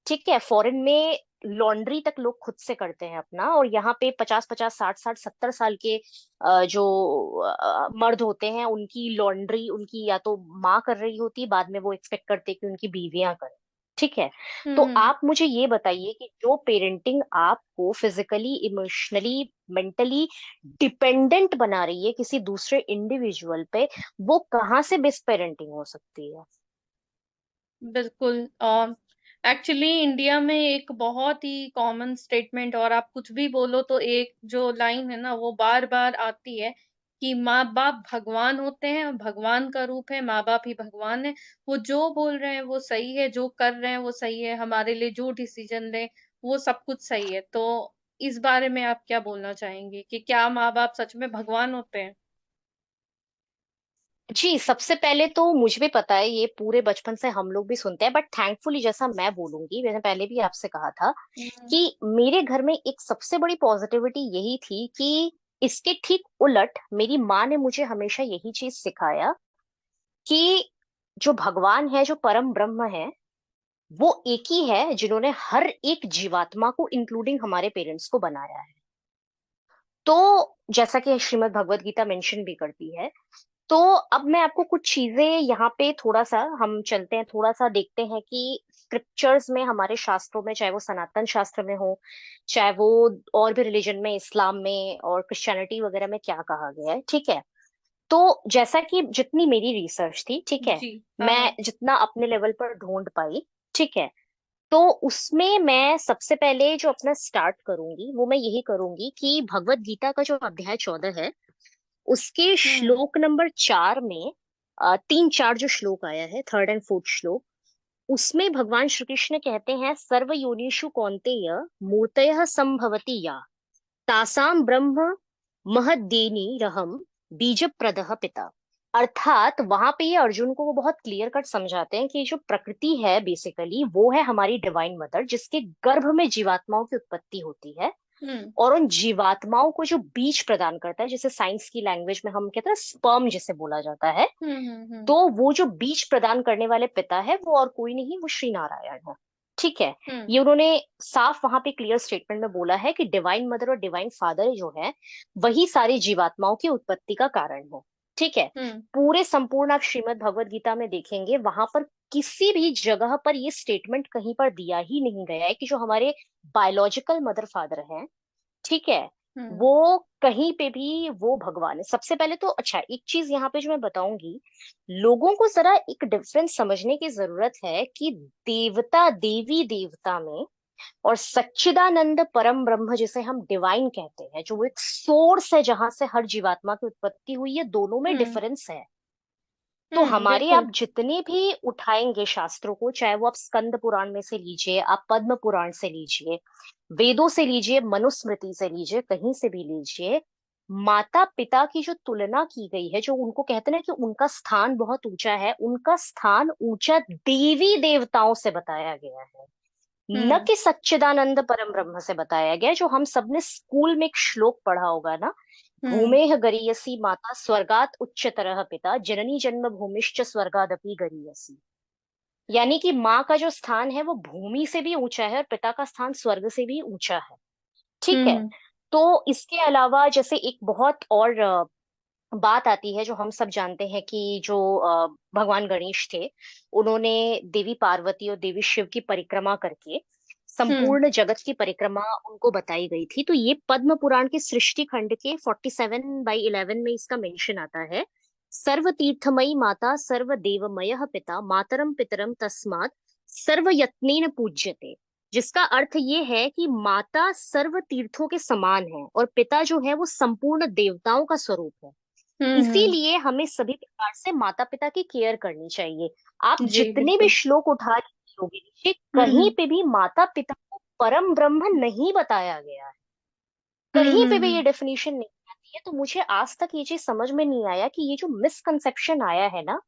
ठीक है, फॉरेन में लॉन्ड्री तक लोग खुद से करते हैं अपना, और यहाँ पे 50-50 60-60 70 साल के जो मर्द होते हैं, उनकी लॉन्ड्री उनकी या तो माँ कर रही होती है, बाद में वो एक्सपेक्ट करते हैं कि उनकी बीवियां करें। ठीक है, तो हम्म। आप मुझे ये बताइए कि जो पेरेंटिंग आपको फिजिकली, इमोशनली, मेंटली डिपेंडेंट बना रही है किसी दूसरे इंडिविजुअल पे, वो कहाँ से बेस्ट पेरेंटिंग हो सकती है? बिल्कुल। एक्चुअली इंडिया में एक बहुत ही कॉमन स्टेटमेंट, और आप कुछ भी बोलो तो एक जो लाइन है ना वो बार बार आती है कि माँ बाप भगवान होते हैं, और भगवान का रूप है, माँ बाप ही भगवान है। वो जो बोल रहे हैं वो सही है, जो कर रहे हैं वो सही है, हमारे लिए जो डिसीजन ले वो सब कुछ सही है। तो इस बारे में आप क्या बोलना चाहेंगे कि क्या माँ बाप सच में भगवान होते हैं? जी, सबसे पहले तो मुझे भी पता है, ये पूरे बचपन से हम लोग भी सुनते हैं, बट थैंकफुली, जैसा मैं बोलूंगी, मैंने पहले भी आपसे कहा था हम्म कि मेरे घर में एक सबसे बड़ी पॉजिटिविटी यही थी कि इसके ठीक उलट मेरी माँ ने मुझे हमेशा यही चीज सिखाया कि जो भगवान है, जो परम ब्रह्म है, वो एक ही है जिन्होंने हर एक जीवात्मा को, इंक्लूडिंग हमारे पेरेंट्स को, बनाया है। तो जैसा कि श्रीमद् भगवत गीता मेंशन भी करती है, तो अब मैं आपको कुछ चीजें यहाँ पे, थोड़ा सा हम चलते हैं, थोड़ा सा देखते हैं कि स्क्रिप्चर्स में, हमारे शास्त्रों में, चाहे वो सनातन शास्त्र में हो, चाहे वो और भी रिलीजन में, इस्लाम में और क्रिश्चियनिटी वगैरह में, क्या कहा गया है। ठीक है, तो जैसा कि जितनी मेरी रिसर्च थी, ठीक है, जी। हाँ मैं हाँ। जितना अपने लेवल पर ढूंढ पाई, ठीक है, तो उसमें मैं सबसे पहले जो अपना स्टार्ट करूंगी, वो मैं यही करूंगी कि भगवत गीता का जो अध्याय 14 है, उसके हम्म श्लोक नंबर 4 में 3-4 जो श्लोक आया है, थर्ड एंड फोर्थ श्लोक, उसमें भगवान श्री कृष्ण कहते हैं, सर्व योनिषु कौन्तेय मूर्तयः संभवति या तासाम ब्रह्म महद्देनी रहम बीज प्रदः पिता। अर्थात वहां पे ये अर्जुन को वो बहुत क्लियर कट समझाते हैं कि जो प्रकृति है, बेसिकली वो है हमारी डिवाइन मदर, जिसके गर्भ में जीवात्माओं की उत्पत्ति होती है, हम्म और उन जीवात्माओं को जो बीज प्रदान करता है, जिसे साइंस की लैंग्वेज में हम कहते हैं स्पर्म जिसे बोला जाता है, हम्म। तो वो जो बीज प्रदान करने वाले पिता है, वो और कोई नहीं, वो श्री नारायण है। ठीक है, हम्म ये उन्होंने साफ वहां पे क्लियर स्टेटमेंट में बोला है कि डिवाइन मदर और डिवाइन फादर जो है, वही सारी जीवात्माओं की उत्पत्ति का कारण है। ठीक है। पूरे संपूर्ण आप श्रीमद् भगवत गीता में देखेंगे, वहां पर किसी भी जगह पर ये स्टेटमेंट कहीं पर दिया ही नहीं गया है कि जो हमारे बायोलॉजिकल मदर फादर हैं, ठीक है, वो कहीं पे भी वो भगवान है। सबसे पहले तो अच्छा एक चीज यहाँ पे जो मैं बताऊंगी, लोगों को जरा एक डिफरेंस समझने की जरूरत है कि देवता देवी देवता में और सच्चिदानंद परम ब्रह्म जिसे हम डिवाइन कहते हैं, जो वो एक सोर्स है जहां से हर जीवात्मा की उत्पत्ति हुई है, दोनों में डिफरेंस है। तो हमारे बिल्कुल। आप जितने भी उठाएंगे शास्त्रों को, चाहे वो आप स्कंद पुराण में से लीजिए, आप पद्म पुराण से लीजिए, वेदों से लीजिए, मनुस्मृति से लीजिए, कहीं से भी लीजिए, माता पिता की जो तुलना की गई है, जो उनको कहते हैं ना कि उनका स्थान बहुत ऊंचा है, उनका स्थान ऊंचा देवी देवताओं से बताया गया है, न कि सच्चिदानंद परम ब्रह्म से बताया गया है। जो हम सबने स्कूल में एक श्लोक पढ़ा होगा ना, भूमेह गरीयसी माता स्वर्गात उच्चतरः पिता जननी जन्म भूमिश्च स्वर्गादपि गरीयसी। यानी कि माँ का जो स्थान है वो भूमि से भी ऊंचा है और पिता का स्थान स्वर्ग से भी ऊंचा है, ठीक है। तो इसके अलावा जैसे एक बहुत और बात आती है, जो हम सब जानते हैं कि जो भगवान गणेश थे, उन्होंने देवी पार्वती और देवी शिव की परिक्रमा करके संपूर्ण जगत की परिक्रमा उनको बताई गई थी। तो ये पद्म पुराण के सृष्टि खंड के 47/11 में इसका मेंशन आता है। सर्व तीर्थमयी माता सर्व देवमय पिता मातरम पितरम तस्मात् सर्व यत्नेन पूज्यते, जिसका अर्थ ये है कि माता सर्व तीर्थों के समान है और पिता जो है वो संपूर्ण देवताओं का स्वरूप है। इसीलिए हमें सभी प्रकार से माता पिता की केयर करनी चाहिए। आप जी जितने भी बिल्कुल। श्लोक उठा रही होगी नीचे, कहीं पे भी माता पिता को परम ब्रह्म नहीं बताया गया है, कहीं पे भी ये डेफिनेशन नहीं आती है। तो मुझे आज तक ये चीज समझ में नहीं आया कि ये जो मिसकंसेप्शन आया है ना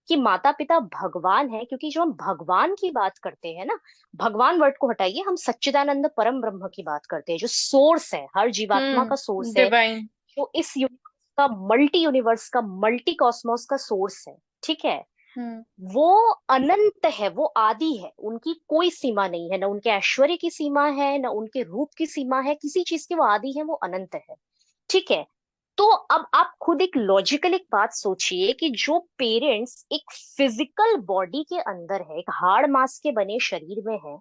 कि माता पिता भगवान है, क्योंकि जो हम भगवान की बात करते हैं ना, भगवान वर्ड को हटाइए, हम सच्चिदानंद परम ब्रह्म की बात करते हैं, जो सोर्स है, हर जीवात्मा का सोर्स है, डिवाइन। जो इस यूनिवर्स का, मल्टी यूनिवर्स का, मल्टी कॉस्मोस का सोर्स है, ठीक है। वो अनंत है, वो आदि है, उनकी कोई सीमा नहीं है, ना उनके ऐश्वर्य की सीमा है, ना उनके रूप की सीमा है, किसी चीज की वो आदि है, वो अनंत है, ठीक है। तो अब आप खुद एक लॉजिकल एक बात सोचिए कि जो पेरेंट्स एक फिजिकल बॉडी के अंदर है, एक हाड़ मांस के बने शरीर में है,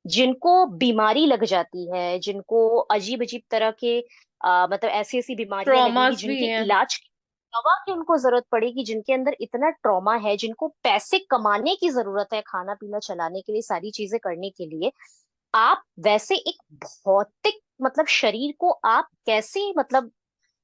जिनको बीमारी लग जाती है, जिनको अजीब अजीब तरह के मतलब ऐसी ऐसी बीमारियां लगेंगी, ट्रॉमास भी जिनके हैं। इलाज की दवा की उनको जरूरत पड़ेगी, जिनके अंदर इतना ट्रॉमा है, जिनको पैसे कमाने की जरूरत है, खाना पीना चलाने के लिए, सारी चीजें करने के लिए, आप वैसे एक भौतिक मतलब शरीर को आप कैसे मतलब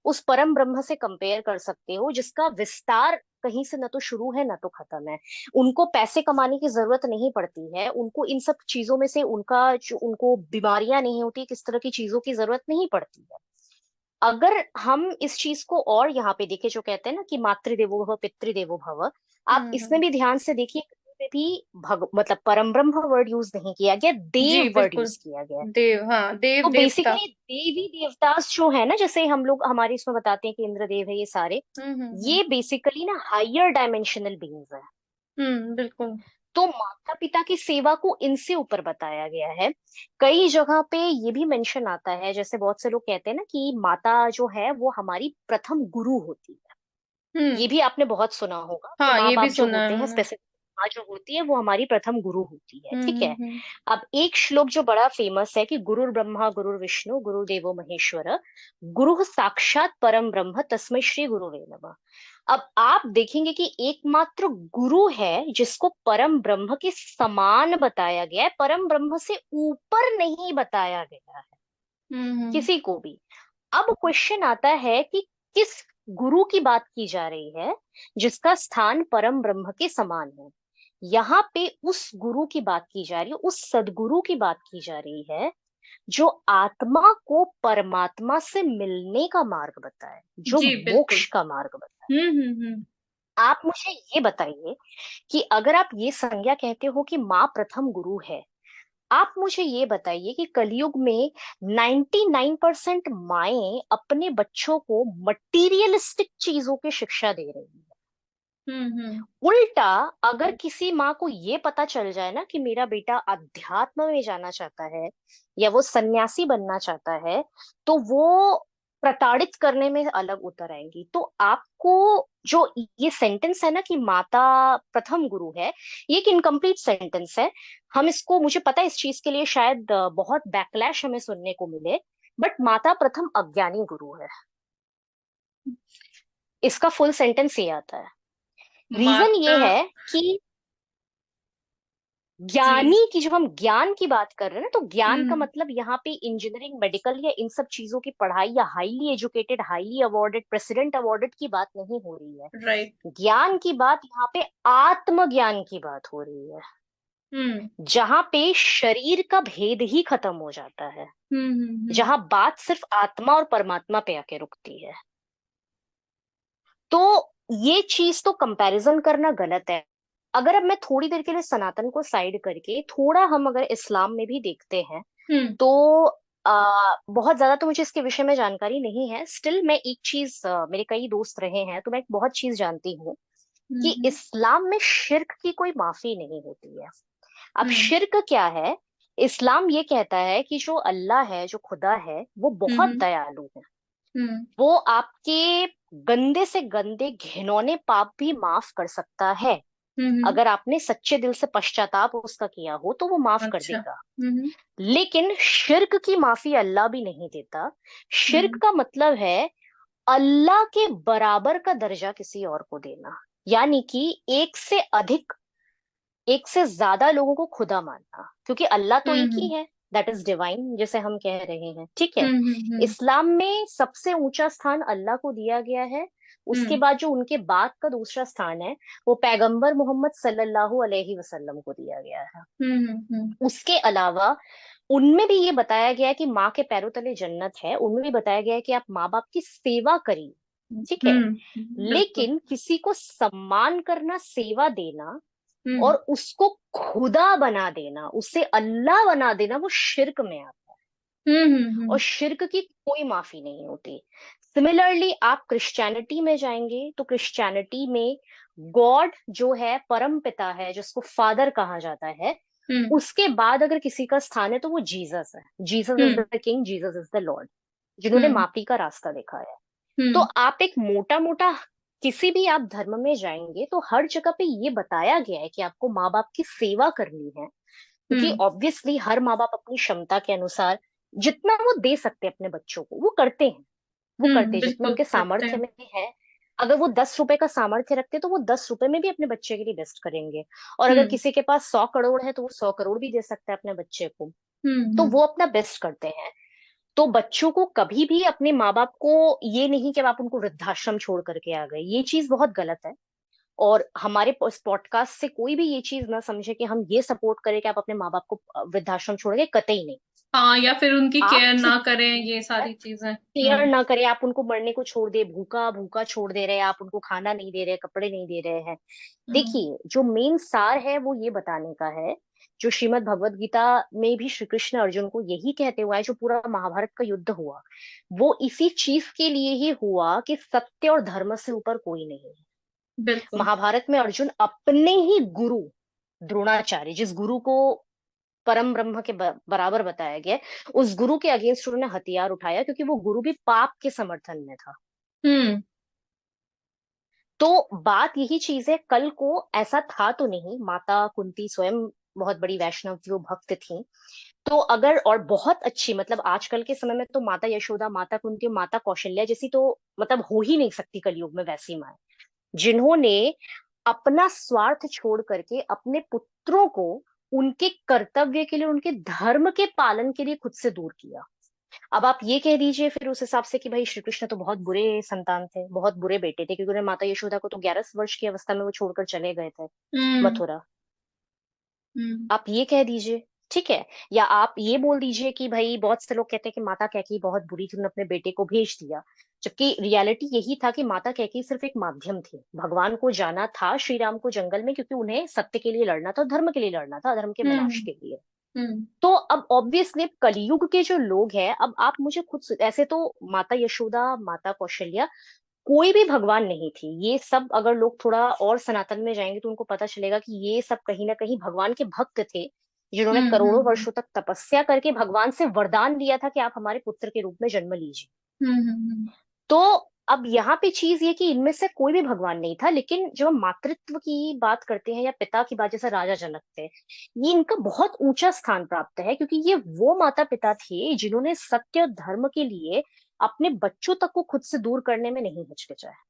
उस परम ब्रह्म से कंपेयर कर सकते हो, जिसका विस्तार कहीं से न तो शुरू है न तो खत्म है। उनको पैसे कमाने की जरूरत नहीं पड़ती है, उनको इन सब चीजों में से उनका जो उनको बीमारियां नहीं होती, किस तरह की चीजों की जरूरत नहीं पड़ती है। अगर हम इस चीज को और यहाँ पे देखें, जो कहते हैं ना कि मातृदेवो भव पितृदेवो भव, आप इसमें भी ध्यान से देखिए, कहीं पे भी मतलब परम ब्रह्म वर्ड यूज नहीं किया गया, जी देव वर्ड बिल्कुल। यूज किया गया है। देव, हाँ, देव तो देवता। बेसिकली देवी देवतास जो है ना, जैसे हम लोग हमारे इसमें बताते हैं कि इंद्र देव है, ये सारे, ये बेसिकली ना हायर डायमेंशनल बीइंग्स है। बिल्कुल। तो माता पिता की सेवा को इनसे ऊपर बताया गया है। कई जगह पे ये भी मेंशन आता है, जैसे बहुत से लोग कहते हैं ना कि माता जो है वो हमारी प्रथम गुरु होती है। ये भी आपने बहुत सुना होगा कि हाँ, माँ ये भी बाप जो सुना है होते हैं, मैंने। स्पेसिफिक माँ जो होती है वो हमारी प्रथम गुरु होती है, ठीक है। हम्म। अब एक श्लोक जो बड़ा फेमस है कि गुरुर ब्रह्मा गुरुर विष्णु गुरुदेवो महेश्वर गुरु साक्षात परम ब्रह्म तस्मै श्री गुरुवे नमः। अब आप देखेंगे कि एकमात्र गुरु है जिसको परम ब्रह्म के समान बताया गया है, परम ब्रह्म से ऊपर नहीं बताया गया है किसी को भी। अब क्वेश्चन आता है कि किस गुरु की बात की जा रही है जिसका स्थान परम ब्रह्म के समान है। यहाँ पे उस गुरु की बात की जा रही है, उस सदगुरु की बात की जा रही है, जो आत्मा को परमात्मा से मिलने का मार्ग बताए, जो जी बिल्कुल। मोक्ष का मार्ग बताए। आप मुझे ये बताइए कि अगर आप ये संज्ञा कहते हो कि माँ प्रथम गुरु है, आप मुझे ये बताइए कि कलयुग में 99% माएं अपने बच्चों को मटीरियलिस्टिक चीजों की शिक्षा दे रही है। उल्टा अगर किसी माँ को ये पता चल जाए ना कि मेरा बेटा अध्यात्म में जाना चाहता है या वो सन्यासी बनना चाहता है, तो वो प्रताड़ित करने में अलग उतर आएंगी। तो आपको जो ये सेंटेंस है ना कि माता प्रथम गुरु है, ये एक इनकम्प्लीट सेंटेंस है। हम इसको, मुझे पता है इस चीज के लिए शायद बहुत बैकलैश हमें सुनने को मिले, बट माता प्रथम अज्ञानी गुरु है। इसका फुल सेंटेंस ये आता है। रीजन ये माता। है कि जी। ज्ञानी की, जब हम ज्ञान की बात कर रहे हैं ना, तो ज्ञान का हम्म। मतलब यहाँ पे इंजीनियरिंग, मेडिकल या इन सब चीजों की पढ़ाई या highly educated, highly awarded, president awarded की बात नहीं हो रही है। राइट। ज्ञान की बात यहाँ पे आत्मज्ञान की बात हो रही है, हम्म जहां पे शरीर का भेद ही खत्म हो जाता है, हम्म। जहां बात सिर्फ आत्मा और परमात्मा पे आके रुकती है। तो ये चीज तो कंपैरिजन करना गलत है। अगर अब मैं थोड़ी देर के लिए सनातन को साइड करके थोड़ा हम अगर इस्लाम में भी देखते हैं, हम्म तो बहुत ज्यादा तो मुझे इसके विषय में जानकारी नहीं है। स्टिल मैं एक चीज, मेरे कई दोस्त रहे हैं तो मैं एक बहुत चीज जानती हूँ कि हम्म इस्लाम में शिर्क की कोई माफी नहीं होती है। अब हम्म शिर्क क्या है? इस्लाम ये कहता है कि जो अल्लाह है, जो खुदा है, वो बहुत हम्म दयालु है। हम्म। वो आपके गंदे से गंदे घिनौने पाप भी माफ कर सकता है। हम्म। अगर आपने सच्चे दिल से पश्चाताप उसका किया हो तो वो माफ कर अच्छा। देगा। हम्म लेकिन शिर्क की माफी अल्लाह भी नहीं देता। शिर्क हम्म। का मतलब है अल्लाह के बराबर का दर्जा किसी और को देना, यानी कि एक से अधिक, एक से ज्यादा लोगों को खुदा मानना, क्योंकि अल्लाह तो एक ही हम्म है, दैट इज डिवाइन जिसे हम कह रहे हैं, ठीक है। हम्म। इस्लाम में सबसे ऊंचा स्थान अल्लाह को दिया गया है। उसके हम्म बाद जो उनके बाद का दूसरा स्थान है, वो पैगंबर मोहम्मद सल्लल्लाहु अलैहि वसल्लम को दिया गया है। हम्म। उसके अलावा उनमें भी ये बताया गया है कि माँ के पैरों तले जन्नत है। उनमें भी बताया गया है कि आप माँ बाप की सेवा करिए, ठीक है। बिल्कुल। लेकिन किसी को सम्मान करना, सेवा देना और हम्म उसको खुदा बना देना, उसे अल्लाह बना देना, वो शिर्क में आता है। और हम्म। शिर्क की कोई माफी नहीं होती। सिमिलरली आप क्रिश्चियनिटी में जाएंगे तो क्रिश्चियनिटी में गॉड जो है, परम पिता है, जिसको फादर कहा जाता है, हम्म उसके बाद अगर किसी का स्थान है तो वो जीसस है। Jesus is hmm the king, Jesus is the Lord, जिन्होंने हम्म माफी का रास्ता दिखाया है। तो हम्म आप एक मोटा मोटा किसी भी आप धर्म में जाएंगे तो हर जगह पे ये बताया गया है कि आपको माँ बाप की सेवा करनी है, क्योंकि हम्म ऑब्वियसली हर माँ बाप अपनी क्षमता के अनुसार जितना वो दे सकते हैं अपने बच्चों को वो करते हैं। वो करते हैं जितना बिल्कुल उनके करते सामर्थ्य हैं। में है। अगर वो 10 रुपए का सामर्थ्य रखते हैं तो वो 10 रुपए में भी अपने बच्चे के लिए बेस्ट करेंगे। और अगर हम्म किसी के पास 100 करोड़ है तो वो 100 करोड़ भी दे सकता है अपने बच्चे को। तो हम्म। वो अपना बेस्ट करते हैं। तो बच्चों को कभी भी अपने माँ बाप को ये नहीं कि अब आप उनको वृद्धाश्रम छोड़ करके आ गए, ये चीज बहुत गलत है। और हमारे इस पॉडकास्ट से कोई भी ये चीज ना समझे कि हम ये सपोर्ट करें कि आप अपने माँ बाप को वृद्धाश्रम छोड़ेंगे, कतई नहीं। हाँ, या फिर उनकी आप केयर ना करें, ये सिर्फ सारी चीजें। केयर ना करें, आप उनको मरने को छोड़ दे, भूखा भूखा छोड़ दे रहे हैं, आप उनको खाना नहीं दे रहे, कपड़े नहीं दे रहे हैं। हम्म देखिए, जो मेन सार है वो ये बताने का है, जो श्रीमद् भगवत गीता में भी श्री कृष्ण अर्जुन को यही कहते हुए है, जो पूरा महाभारत का युद्ध हुआ वो इसी चीज के लिए ही हुआ कि सत्य और धर्म से ऊपर कोई नहीं है। बिल्कुल। महाभारत में अर्जुन अपने ही गुरु द्रोणाचार्य, जिस गुरु को परम ब्रह्म के बराबर बताया गया है, उस गुरु के अगेंस्ट उन्होंने हथियार उठाया, क्योंकि वो गुरु भी पाप के समर्थन में था। हम्म तो बात यही चीज है, कल को ऐसा था तो नहीं, माता कुंती स्वयं बहुत बड़ी वैष्णव थी, वो भक्त थी। तो अगर, और बहुत अच्छी, मतलब आजकल के समय में तो माता यशोदा, माता कुंती और माता कौशल्या जैसी तो मतलब हो ही नहीं सकती कलयुग में वैसी माँ, जिन्होंने अपना स्वार्थ छोड़ करके अपने पुत्रों को उनके कर्तव्य के लिए, उनके धर्म के पालन के लिए खुद से दूर किया। अब आप ये कह दीजिए फिर उस हिसाब से कि भाई श्री कृष्ण तो बहुत बुरे संतान थे, बहुत बुरे बेटे थे, क्योंकि उन्हें माता यशोदा को तो 11 वर्ष की अवस्था में वो छोड़कर चले गए थे हम्म मथुरा। हम्म आप ये कह दीजिए, ठीक है। या आप ये बोल दीजिए कि भाई बहुत से लोग कहते हैं कि माता कैकेयी बहुत बुरी थी, उन्होंने अपने बेटे को भेज दिया, जबकि रियलिटी यही था कि माता कैकेयी सिर्फ एक माध्यम थी। भगवान को जाना था श्री राम को जंगल में, क्योंकि उन्हें सत्य के लिए लड़ना था, धर्म के लिए लड़ना था, अधर्म के विनाश हम्म के लिए। हम्म तो अब ऑब्वियसली कलयुग के जो लोग हैं, अब आप मुझे खुद ऐसे तो माता यशोदा, माता कौशल्या, कोई भी भगवान नहीं थी। ये सब अगर लोग थोड़ा और सनातन में जाएंगे तो उनको पता चलेगा कि ये सब कहीं ना कहीं भगवान के भक्त थे, जिन्होंने करोड़ों हम्म। वर्षों तक तपस्या करके भगवान से वरदान लिया था कि आप हमारे पुत्र के रूप में जन्म लीजिए। तो अब यहाँ पे चीज ये कि इनमें से कोई भी भगवान नहीं था, लेकिन जब हम मातृत्व की बात करते हैं या पिता की बात, जैसे राजा जनक थे, ये इनका बहुत ऊंचा स्थान प्राप्त है, क्योंकि ये वो माता पिता थे जिन्होंने सत्य और धर्म के लिए अपने बच्चों तक को खुद से दूर करने में नहीं हिचकिचाया।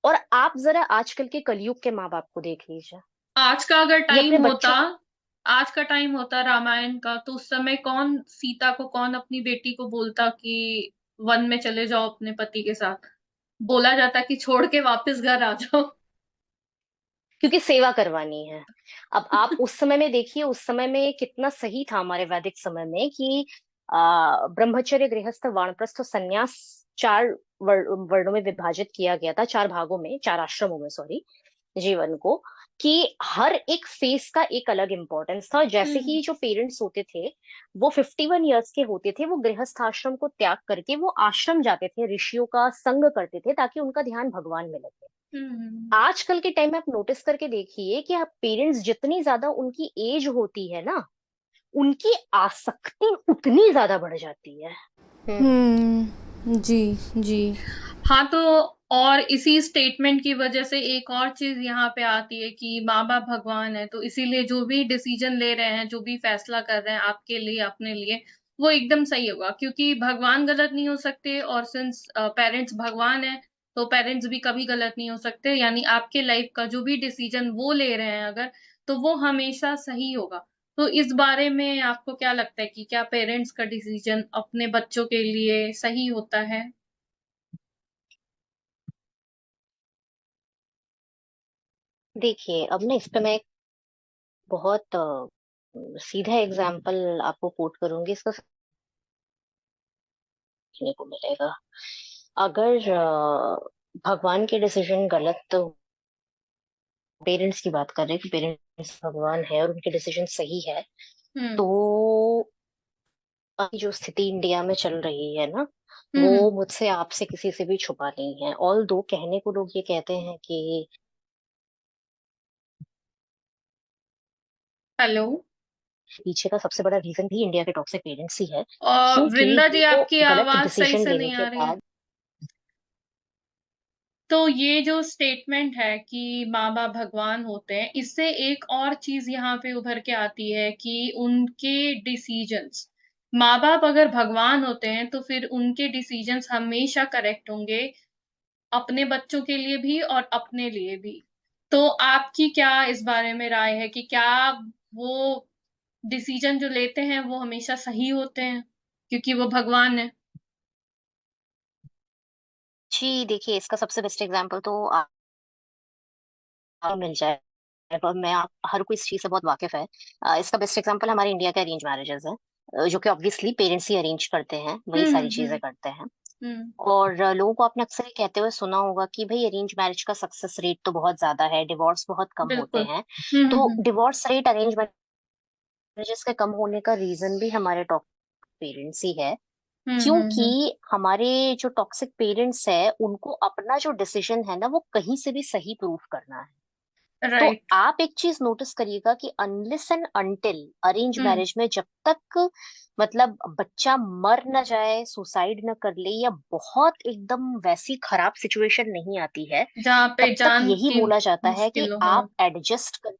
और आप जरा आजकल के कलयुग के माँ बाप को देख लीजिए, आज का अगर ये टाइम अपने होता बच्चों। आज का टाइम होता रामायण का, तो उस समय कौन सीता को, कौन अपनी बेटी को बोलता कि वन में चले जाओ अपने पति के साथ? बोला जाता कि छोड़ के वापस घर आ जाओ। क्योंकि सेवा करवानी है। अब आप उस समय में देखिए, उस समय में कितना सही था हमारे वैदिक समय में कि ब्रह्मचर्य, गृहस्थ, वानप्रस्थ और संन्यास चार वर्णों में विभाजित किया गया था, चार भागों में, चार आश्रमों में, सॉरी, जीवन को, कि हर एक फेस का एक अलग इंपॉर्टेंस था। जैसे हम्म ही जो पेरेंट्स होते थे वो 51 ईयर्स के होते थे, वो गृहस्थ आश्रम को त्याग करके वो आश्रम जाते थे, ऋषियों का संग करते थे, ताकि उनका ध्यान भगवान में लगे। हम्म आजकल के टाइम में आप नोटिस करके देखिए कि आप पेरेंट्स, जितनी ज्यादा उनकी एज होती है ना, उनकी आसक्ति उतनी ज्यादा बढ़ जाती है। जी, जी। हाँ, तो और इसी स्टेटमेंट की वजह से एक और चीज यहाँ पे आती है कि माँ बाप भगवान है, तो इसीलिए जो भी डिसीजन ले रहे हैं, जो भी फैसला कर रहे हैं आपके लिए, अपने लिए, वो एकदम सही होगा, क्योंकि भगवान गलत नहीं हो सकते, और सिंस पेरेंट्स भगवान है, तो पेरेंट्स भी कभी गलत नहीं हो सकते। यानी आपके लाइफ का जो भी डिसीजन वो ले रहे हैं अगर, तो वो हमेशा सही होगा। तो इस बारे में आपको क्या लगता है कि क्या पेरेंट्स का डिसीजन अपने बच्चों के लिए सही होता है? देखिए, अब ना इस पे मैं एक बहुत सीधा एग्जाम्पल आपको कोट करूंगी, इसका सीखने को मिलेगा। अगर भगवान के डिसीजन गलत, तो पेरेंट्स की बात कर रहे हैं कि पेरेंट्स भगवान है और उनके डिसीजन सही है, हम्म तो अभी जो स्थिति इंडिया में चल रही है ना, वो हम्म मुझसे आपसे किसी से भी छुपा नहीं है। ऑल दो कहने को लोग ये कहते हैं कि हेलो। पीछे का सबसे बड़ा रीजन भी इंडिया के टॉक्सिक पेरेंट्स ही है, और क्योंकि वृंदा जी, वो आपकी गलत आवाज सही डिसीजन से लेने नहीं के आ रही है। बाद। तो ये जो स्टेटमेंट है कि माँ बाप भगवान होते हैं, इससे एक और चीज यहाँ पे उभर के आती है कि उनके डिसीजंस, माँ बाप अगर भगवान होते हैं तो फिर उनके डिसीजंस हमेशा करेक्ट होंगे, अपने बच्चों के लिए भी और अपने लिए भी। तो आपकी क्या इस बारे में राय है कि क्या वो डिसीजन जो लेते हैं वो हमेशा सही होते हैं, क्योंकि वो भगवान है? जी देखिए, इसका सबसे बेस्ट एग्जांपल तो मिल जाए, पर मैं आप हर कोई इस चीज से बहुत वाकिफ है। इसका बेस्ट एग्जांपल हमारे इंडिया के अरेंज मैरिजेस है, जो कि ऑब्वियसली पेरेंट्स ही अरेंज करते हैं, वही सारी चीजें हम्म करते हैं। हम्म और लोगों को आपने अक्सर ये कहते हुए सुना होगा कि भाई अरेंज मैरिज का सक्सेस रेट तो बहुत ज्यादा है, डिवोर्स बहुत कम होते बिल्कुल। हैं। तो हम्म डिवोर्स रेट अरेंज मैरिजेस के कम होने का रीजन भी हमारे टॉक्सिक पेरेंट्स ही है, क्योंकि हम्म हमारे जो टॉक्सिक पेरेंट्स है उनको अपना जो डिसीजन है ना, वो कहीं से भी सही प्रूव करना है। तो राइट। आप एक चीज नोटिस करिएगा कि unless and until arrange hmm marriage में, जब तक मतलब बच्चा मर न जाए, सुसाइड न कर ले, या बहुत एकदम वैसी खराब सिचुएशन नहीं आती है, जहाँ पे तब तक जान यही की बोला जाता है कि मुश्किल हो, हाँ। आप एडजस्ट कर,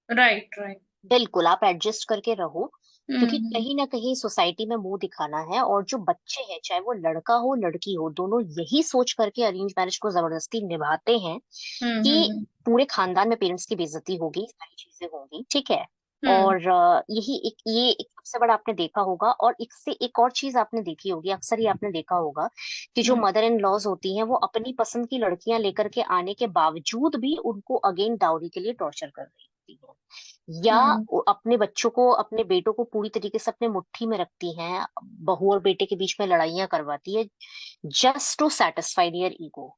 राइट राइट। बिल्कुल आप एडजस्ट करके रहो। क्योंकि हम्म कहीं ना कहीं सोसाइटी में मुंह दिखाना है, और जो बच्चे हैं, चाहे वो लड़का हो लड़की हो, दोनों यही सोच करके अरेंज मैरिज को जबरदस्ती निभाते हैं कि हम्म पूरे खानदान में पेरेंट्स की बेइज्जती होगी, सारी चीजें होंगी, ठीक है। हम्म और ये एक सबसे बड़ा आपने देखा होगा। और इससे एक और चीज आपने देखी होगी, अक्सर ही आपने देखा होगा कि जो हम्म मदर इन लॉज होती हैं, वो अपनी पसंद की लड़कियां लेकर के आने के बावजूद भी उनको अगेन डाउरी के लिए टॉर्चर कर रही होती हैं, या हम्म वो अपने बच्चों को, अपने बेटों को पूरी तरीके से अपने मुट्ठी में रखती हैं, बहू और बेटे के बीच में लड़ाइयां करवाती है, just to satisfy their ego.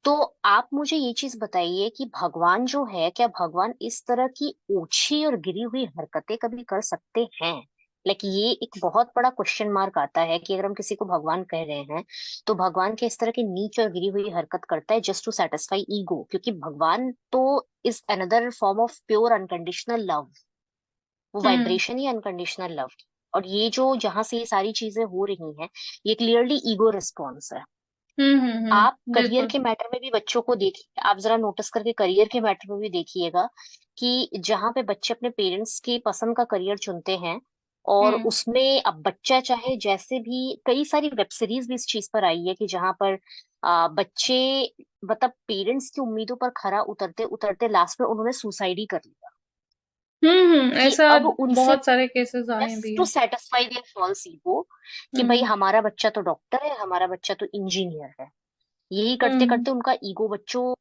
तो आप मुझे ये चीज बताइए कि भगवान जो है, क्या भगवान इस तरह की ओछी और गिरी हुई हरकतें कभी कर सकते हैं? ये एक बहुत बड़ा क्वेश्चन मार्क आता है कि अगर हम किसी को भगवान कह रहे हैं, तो भगवान के इस तरह की नीच और गिरी हुई हरकत करता है जस्ट टू सेटिस्फाई ईगो? क्योंकि भगवान तो is another form of pure unconditional love, वो हम्म वाइब्रेशन ही अनकंडीशनल लव। और ये जो जहां से ये सारी चीजें हो रही हैं, ये क्लियरली ईगो रिस्पॉन्स है। आप करियर बिल्कुल। के मैटर में भी बच्चों को देखिए, आप जरा नोटिस करके करियर के मैटर में भी देखिएगा कि जहाँ पे बच्चे अपने पेरेंट्स की पसंद का करियर चुनते हैं, और हम्म उसमें अब बच्चा चाहे जैसे भी, कई सारी वेब सीरीज भी इस चीज पर आई है कि जहाँ पर बच्चे मतलब पेरेंट्स की उम्मीदों पर खरा उतरते उतरते लास्ट में उन्होंने सुसाइड ही कर लिया, कि ऐसा अब उनसे बहुत सारे केसेस आए जस्ट भी टू हैं। सेटिस्फाई देयर फॉल्स ईगो कि भाई हम्म हमारा बच्चा तो डॉक्टर है, हमारा बच्चा तो इंजीनियर है, यही करते हम्म करते उनका ईगो, बच्चों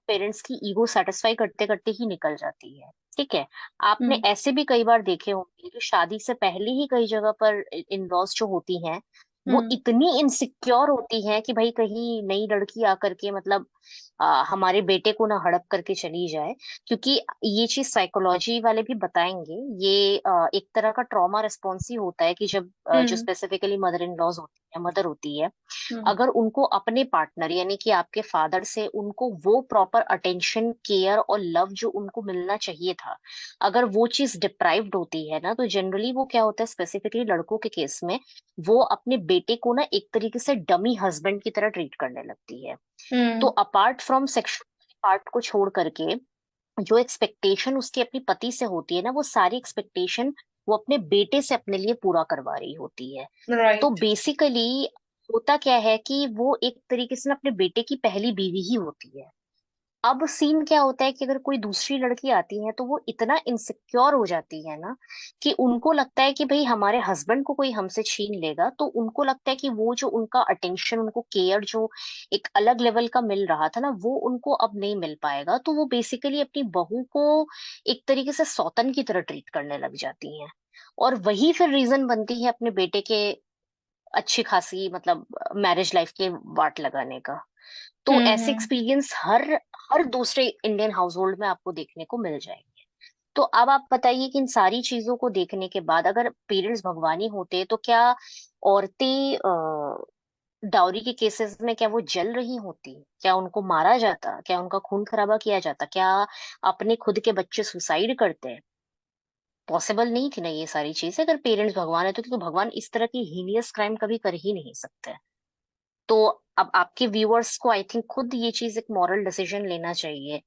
पेरेंट्स की ईगो सेटिस्फाई करते करते ही निकल जाती है। ठीक है। आपने हम्म ऐसे भी कई बार देखे होंगे कि शादी से पहले ही कई जगह पर इन लॉज जो होती हैं, वो हम्म इतनी इनसिक्योर होती हैं कि भाई कहीं नई लड़की आकर के मतलब हमारे बेटे को ना हड़प करके चली जाए। क्योंकि ये चीज साइकोलॉजी वाले भी बताएंगे, ये एक तरह का ट्रॉमा रिस्पॉन्स ही होता है कि जब जो हम्म स्पेसिफिकली मदर इन लॉज होती है, मदर होती है, हम्म अगर उनको अपने पार्टनर यानी कि आपके फादर से उनको वो प्रॉपर अटेंशन, केयर और लव जो उनको मिलना चाहिए था, अगर वो चीज डिप्राइव्ड होती है ना, तो जनरली वो क्या होता है, स्पेसिफिकली लड़कों के केस में, वो अपने बेटे को ना एक तरीके से डमी हस्बैंड की तरह ट्रीट करने लगती है। तो हम्म अपार्ट फ्रॉम सेक्सुअल पार्ट को छोड़ करके जो एक्सपेक्टेशन उसकी अपनी पति से होती है ना, वो सारी एक्सपेक्टेशन वो अपने बेटे से अपने लिए पूरा करवा रही होती है। तो राइट। बेसिकली होता क्या है कि वो एक तरीके से ना अपने बेटे की पहली बीवी ही होती है। अब सीन क्या होता है कि अगर कोई दूसरी लड़की आती है तो वो इतना इनसिक्योर हो जाती है ना, कि उनको लगता है कि भाई हमारे हस्बैंड को कोई हमसे छीन लेगा, तो उनको लगता है कि वो जो उनका अटेंशन, उनको केयर जो एक अलग लेवल का मिल रहा था ना, वो उनको अब नहीं मिल पाएगा। तो वो बेसिकली अपनी बहू को एक तरीके से सौतन की तरह ट्रीट करने लग जाती हैं। और वही फिर रीजन बनती है अपने बेटे के अच्छी खासी मतलब मैरिज लाइफ के वाट लगाने का। तो ऐसे हम्म। एक्सपीरियंस हर हर दूसरे इंडियन हाउस होल्ड में आपको देखने को मिल जाएंगे। तो अब आप बताइए कि इन सारी चीजों को देखने के बाद अगर पेरेंट्स भगवानी होते तो क्या औरतें डाउरी के केसेस में क्या वो जल रही होती, क्या उनको मारा जाता, क्या उनका खून खराबा किया जाता, क्या अपने खुद के बच्चे सुसाइड करते? पॉसिबल नहीं थी ना ये सारी चीजें, अगर पेरेंट्स भगवान है तो, क्योंकि भगवान इस तरह की हीनियस क्राइम कभी कर ही नहीं सकते। तो अब आपके व्यूअर्स को आई थिंक खुद ये चीज एक मॉरल डिसीजन लेना चाहिए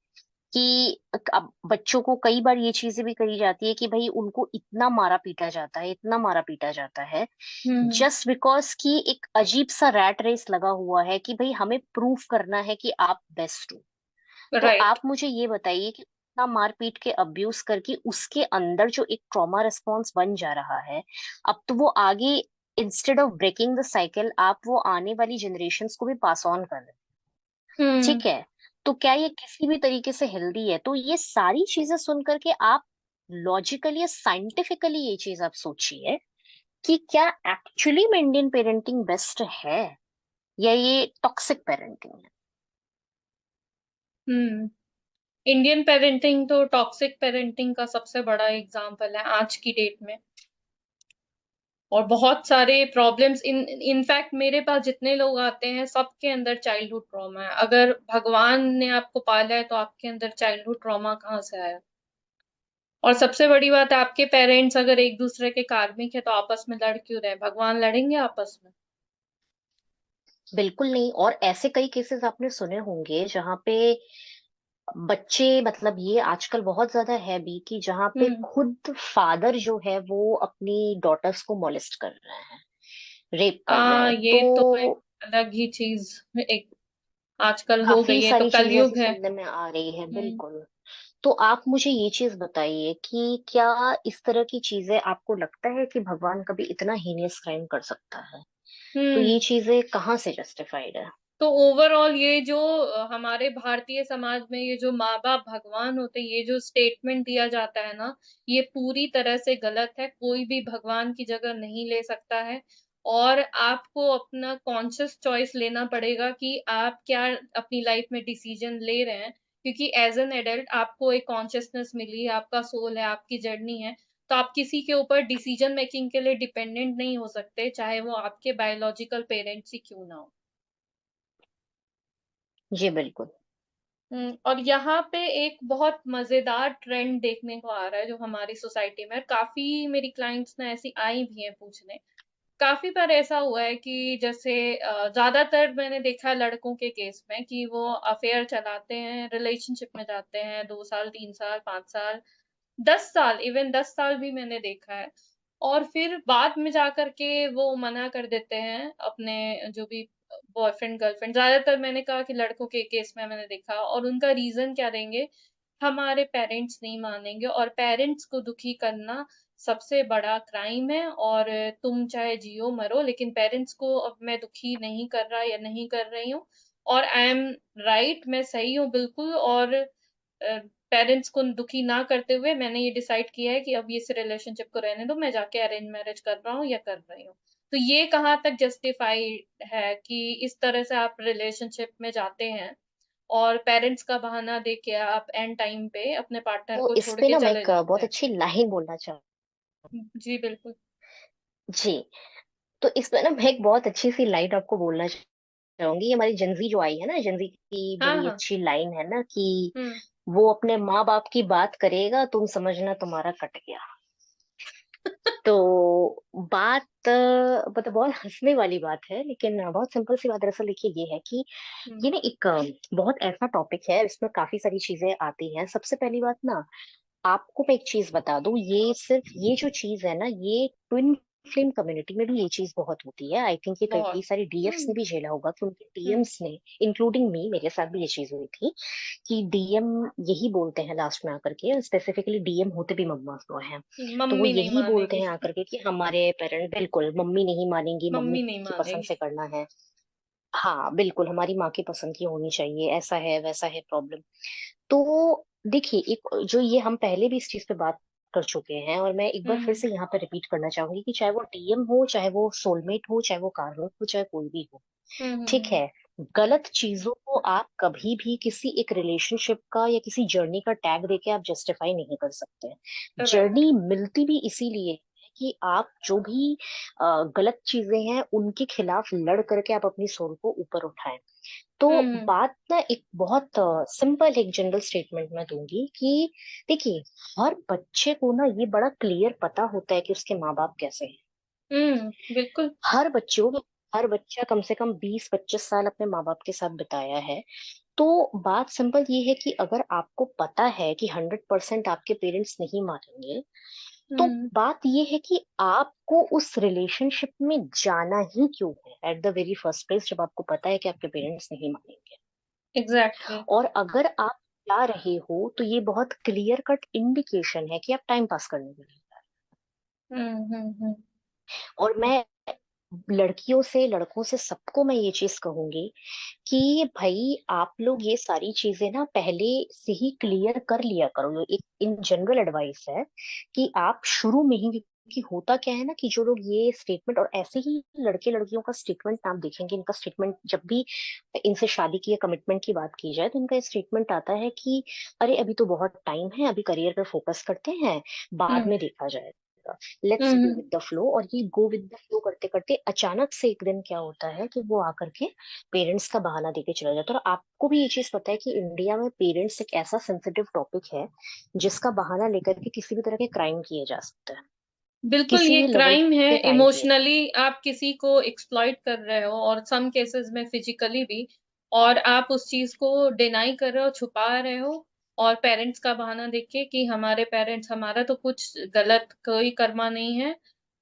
कि अब बच्चों को कई बार ये चीजें भी कही जाती है कि भाई उनको इतना मारा पीटा जाता है, इतना मारा पीटा जाता है, हम्म जस्ट बिकॉज कि एक अजीब सा रैट रेस लगा हुआ है कि भाई हमें प्रूव करना है कि आप बेस्ट हो। तो राइट। आप मुझे ये बताइए कि इतना मारपीट के अब्यूज करके उसके अंदर जो एक ट्रॉमा रिस्पॉन्स बन जा रहा है, अब तो वो आगे, instead of breaking the cycle, आप वो आने वाली जनरेशन्स को भी पास ऑन कर रहे हैं। हम्म ठीक है। तो क्या ये किसी भी तरीके से हेल्दी है? तो ये सारी चीजें सुन करके आप लॉजिकली या साइंटिफिकली ये चीज आप सोचिए कि क्या एक्चुअली में इंडियन पेरेंटिंग बेस्ट है, या ये टॉक्सिक पेरेंटिंग है? हम्म इंडियन पेरेंटिंग तो टॉक्सिक पेरेंटिंग का सबसे बड़ा एग्जाम्पल है आज की डेट में। और बहुत सारे प्रॉब्लम्स इनफैक्ट मेरे पास जितने लोग आते हैं सबके अंदर चाइल्डहुड ट्रॉमा है। अगर भगवान ने आपको पाला है तो आपके अंदर चाइल्डहुड ट्रॉमा कहाँ से आया? और सबसे बड़ी बात है, आपके पेरेंट्स अगर एक दूसरे के कार्मिक है तो आपस में लड़ क्यों रहे? भगवान लड़ेंगे आपस में? बिल्कुल नहीं। और ऐसे कई केसेस आपने सुने होंगे जहाँ पे बच्चे, मतलब ये आजकल बहुत ज्यादा है भी, कि जहाँ पे हम्म खुद फादर जो है वो अपनी डॉटर्स को मोलेस्ट कर रहे हैं, रेप कर रहे हाँ, हैं। ये तो एक तो अलग ही चीज एक आजकल हो काफी गई है, तो सारी चीजें ऐसी कलयुग है। सुनने में आ रही है, हम्म बिल्कुल। तो आप मुझे ये चीज बताइए कि क्या इस तरह की चीजें आपको लगता है कि भगवान कभी इतना हीनियस क्राइम कर सकता है? तो हम्म ये चीजें कहाँ से जस्टिफाइड है? तो ओवरऑल ये जो हमारे भारतीय समाज में ये जो माँ बाप भगवान होते हैं, ये जो स्टेटमेंट दिया जाता है ना, ये पूरी तरह से गलत है। कोई भी भगवान की जगह नहीं ले सकता है। और आपको अपना कॉन्शियस चॉइस लेना पड़ेगा कि आप क्या अपनी लाइफ में डिसीजन ले रहे हैं। क्योंकि एज एन एडल्ट आपको एक कॉन्शियसनेस मिली है, आपका सोल है, आपकी जर्नी है। तो आप किसी के ऊपर डिसीजन मेकिंग के लिए डिपेंडेंट नहीं हो सकते, चाहे वो आपके बायोलॉजिकल पेरेंट्स ही क्यों ना हो। जी बिल्कुल। और यहाँ पे एक बहुत मज़ेदार ट्रेंड देखने को आ रहा है जो हमारी सोसाइटी में, काफ़ी मेरी क्लाइंट्स ना ऐसी आई भी हैं पूछने। काफ़ी बार ऐसा हुआ है कि जैसे ज़्यादातर मैंने देखा है लड़कों के केस में कि वो अफ़ेयर चलाते हैं, रिलेशनशिप में जाते हैं 2 साल, 3 साल, 5 साल, 10 साल, इवन 10 साल भी मैंने देखा है। और फिर बाद में जाकर के वो मना कर देते हैं अपने जो भी बॉयफ्रेंड, गर्लफ्रेंड, ज़्यादातर मैंने कहा कि लड़कों के केस में मैंने देखा और उनका रीज़न क्या देंगे, हमारे पेरेंट्स नहीं मानेंगे और पेरेंट्स को दुखी करना सबसे बड़ा क्राइम है और तुम चाहे जियो मरो लेकिन पेरेंट्स को अब मैं दुखी नहीं कर रहा या नहीं कर रही हूँ और आई एम राइट, मैं सही हूँ बिल्कुल और पेरेंट्स को दुखी ना करते हुए मैंने ये डिसाइड किया है कि अब इस रिलेशनशिप को रहने दो, मैं जाके अरेंज मैरिज कर रहा हूँ या कर रही हूँ। तो ये कहाँ तक जस्टिफाइड है कि इस तरह से आप रिलेशनशिप में जाते हैं और पेरेंट्स का बहाना देके आप एंड टाइम पे अपने पार्टनर तो को इस छोड़ पे के ना मैं चले एक जाते बहुत हैं। अच्छी लाइन बोलना चाहूँ। जी, बिल्कुल। जी। तो इसमें ना मैं एक बहुत अच्छी सी लाइन आपको बोलना चाहूंगी। ये हमारी जनजी जो आई है ना, जनजी की हाँ, बड़ी हाँ। अच्छी लाइन है ना कि हुँ, वो अपने माँ बाप की बात करेगा, तुम समझना तुम्हारा कट गया। तो बात मतलब बहुत हंसने वाली बात है, लेकिन बहुत सिंपल सी बात दरअसल देखिए ये है कि हुँ, ये ना एक बहुत ऐसा टॉपिक है, इसमें काफी सारी चीजें आती हैं। सबसे पहली बात ना, आपको मैं एक चीज बता दूं, ये सिर्फ ये जो चीज है ना, ये ट्विन फ्लेम कम्युनिटी में भी ये चीज बहुत होती है। आई थिंक ये कई बहुत। सारी डीएफ्स ने हुँ, भी झेला होगा कि उनके हुँ, डीएम्स ने, इंक्लूडिंग मी, मेरे साथ भी ये चीज हुई थी कि डीएम यही बोलते हैं लास्ट में आकर के, स्पेसिफिकली डीएम होते भी मम्मा तो हैं, तो वो मम्मी नहीं यही बोलते मानेगी, हैं आकर के कि हमारे पेरेंट, बिल्कुल मम्मी नहीं मानेंगी, मम्मी मम्मी नहीं की पसंद मानेगी। से करना है। हाँ बिल्कुल, हमारी माँ की पसंद की होनी चाहिए, ऐसा है वैसा है प्रॉब्लम। तो देखिए, एक जो ये हम पहले भी इस चीज पे बात कर चुके हैं, और मैं एक बार हुँ, फिर हुँ, से यहाँ पे रिपीट करना चाहूंगी कि चाहे वो डीएम हो, चाहे वो सोलमेट हो, चाहे वो कार्मिक हो, चाहे कोई भी हो, हुँ, हुँ, ठीक हुँ, है, गलत चीजों को आप कभी भी किसी एक रिलेशनशिप का या किसी जर्नी का टैग देके आप जस्टिफाई नहीं कर सकते। राइट। जर्नी मिलती भी इसीलिए है कि आप जो भी गलत चीजें हैं उनके खिलाफ लड़ करके आप अपनी सोल को ऊपर उठाएं। तो हुँ, हुँ, बात ना एक बहुत सिंपल एक जनरल स्टेटमेंट में दूंगी कि देखिए, हर बच्चे को ना ये बड़ा क्लियर पता होता है कि उसके माँ बाप कैसे हैं। हुँ, बिल्कुल। हर बच्चों हर बच्चा कम से कम 20-25 साल अपने माँ बाप के साथ बिताया है। तो बात सिंपल ये है कि अगर आपको पता है कि 100% आपके पेरेंट्स नहीं मानेंगे, तो हुँ, बात ये है कि आपको उस रिलेशनशिप में जाना ही क्यों है at the very first place, जब आपको पता है कि आपके पेरेंट्स नहीं मानेंगे। एग्ज़ैक्टली। और अगर आप जा रहे हो तो ये बहुत क्लियर कट इंडिकेशन है कि आप टाइम पास करने के लिए जा रहे हुँ, हुँ, हुँ, हो। और मैं लड़कियों से लड़कों से सबको मैं ये चीज कहूंगी कि भाई आप लोग ये सारी चीजें ना पहले से ही क्लियर कर लिया करो। ये एक इन जनरल एडवाइस है कि आप शुरू में ही, कि होता क्या है ना कि जो लोग ये स्टेटमेंट, और ऐसे ही लड़के लड़कियों का स्टेटमेंट आप देखेंगे, इनका स्टेटमेंट जब भी इनसे शादी की या कमिटमेंट की बात की जाए तो इनका स्टेटमेंट आता है कि अरे अभी तो बहुत टाइम है, अभी करियर पे फोकस करते हैं, बाद हुँ, में देखा जाएगा, let's hmm, go hmm. With the flow. और ये गो विद द फ्लो करते करते अचानक से एक दिन क्या होता है कि वो आकर के पेरेंट्स का बहाना देके चला जाता है। और आपको भी ये चीज पता है कि इंडिया में पेरेंट्स एक ऐसा सेंसिटिव टॉपिक है जिसका बहाना लेकर के किसी भी तरह के क्राइम किए जा सकते हैं, बिल्कुल, किसी ये भी लेवल क्राइम है, के क्राइम किए। इमोशनली आप किसी को एक्सप्लॉइट कर रहे हो और सम केसेज़ में फिज़िकली भी और आप उस चीज़ को डिनाई कर रहे हो, छुपा रहे हो और पेरेंट्स का बहाना देके कि हमारे पेरेंट्स हमारा तो कुछ गलत कोई कर्मा नहीं है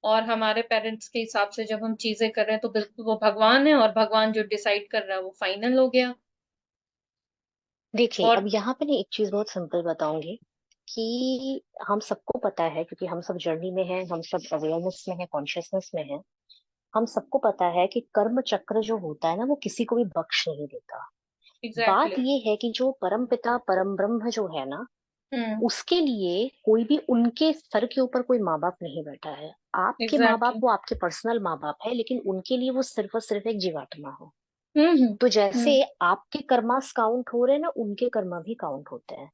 और हमारे पेरेंट्स के हिसाब से जब हम चीज़ें कर रहे हैं, तो बिल्कुल वो भगवान है और भगवान जो डिसाइड कर रहा है, वो फाइनल हो गया देखिए, अब और यहाँ पे ना एक चीज बहुत सिंपल बताऊंगी कि हम सबको पता है, क्योंकि हम सब जर्नी में हैं, हम सब अवेयरनेस में हैं, कॉन्शियसनेस में हैं, हम सबको पता है कि कर्म चक्र जो होता है ना, वो किसी को भी बख्श नहीं देता। बात एग्ज़ैक्टली। ये है कि जो परम पिता परम ब्रह्म जो है ना, हुँ, उसके लिए कोई भी उनके सर के ऊपर कोई माँ बाप नहीं बैठा है। आपके माँ बाप एग्ज़ैक्टली। वो आपके पर्सनल माँ बाप है, लेकिन उनके लिए वो सिर्फ और सिर्फ एक जीवात्मा हो। हुँ, हुँ। तो जैसे हुँ, आपके कर्मास काउंट हो रहे हैं ना, उनके कर्मा भी काउंट होते हैं।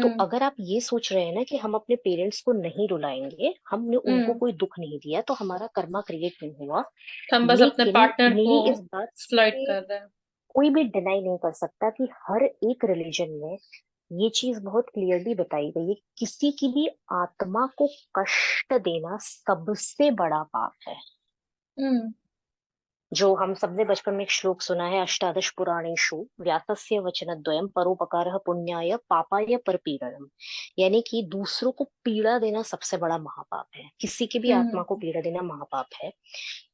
तो हुँ, अगर आप ये सोच रहे हैं ना कि हम अपने पेरेंट्स को नहीं रुलाएंगे, हमने उनको हुँ। कोई दुख नहीं दिया, तो हमारा कर्मा क्रिएट नहीं हुआ। हम बस अपने लेकिन पार्टनर को मेरी इस बात एक्सप्लॉइट से, कर रहे हैं। कोई भी डिनाई नहीं कर सकता कि हर एक रिलीजन में ये चीज बहुत क्लियरली बताई गई है, किसी की भी आत्मा को कष्ट देना सबसे बड़ा पाप है। हम्म। जो हम सबने बचपन में एक श्लोक सुना है, अष्टादश पुराणेषु व्यासस्य वचनद्वयम् परोपकारः पुण्याय पापाय परपीडनम्। यानी कि दूसरों को पीड़ा देना सबसे बड़ा महापाप है, किसी की भी आत्मा को हम्म। पीड़ा देना महापाप है।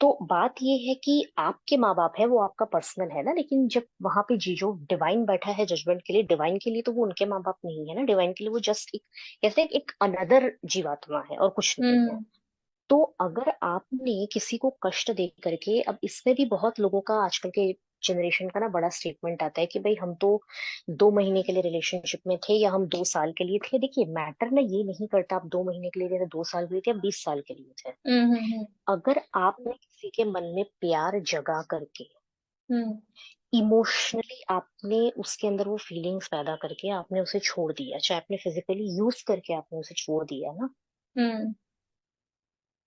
तो बात ये है कि आपके माँ बाप है वो आपका पर्सनल है ना, लेकिन जब वहां पे जीजो डिवाइन बैठा है जजमेंट के लिए, डिवाइन के लिए तो वो उनके माँ बाप नहीं है ना, डिवाइन के लिए वो जस्ट एक कैसे एक अनदर जीवात्मा है और कुछ नहीं है। हम्म। तो अगर आपने किसी को कष्ट दे करके, अब इसमें भी बहुत लोगों का आजकल के जनरेशन का ना बड़ा स्टेटमेंट आता है कि भाई हम तो 2 महीने के लिए रिलेशनशिप में थे या हम 2 साल के लिए थे। देखिए मैटर ना ये नहीं करता आप 2 महीने के लिए थे, 2 साल के लिए थे या 20 साल के लिए थे। हम्म। अगर आपने किसी के मन में प्यार जगा करके, हम्म। इमोशनली आपने उसके अंदर वो फीलिंग्स पैदा करके आपने उसे छोड़ दिया, चाहे आपने फिजिकली यूज करके आपने उसे छोड़ दिया ना, हम्म।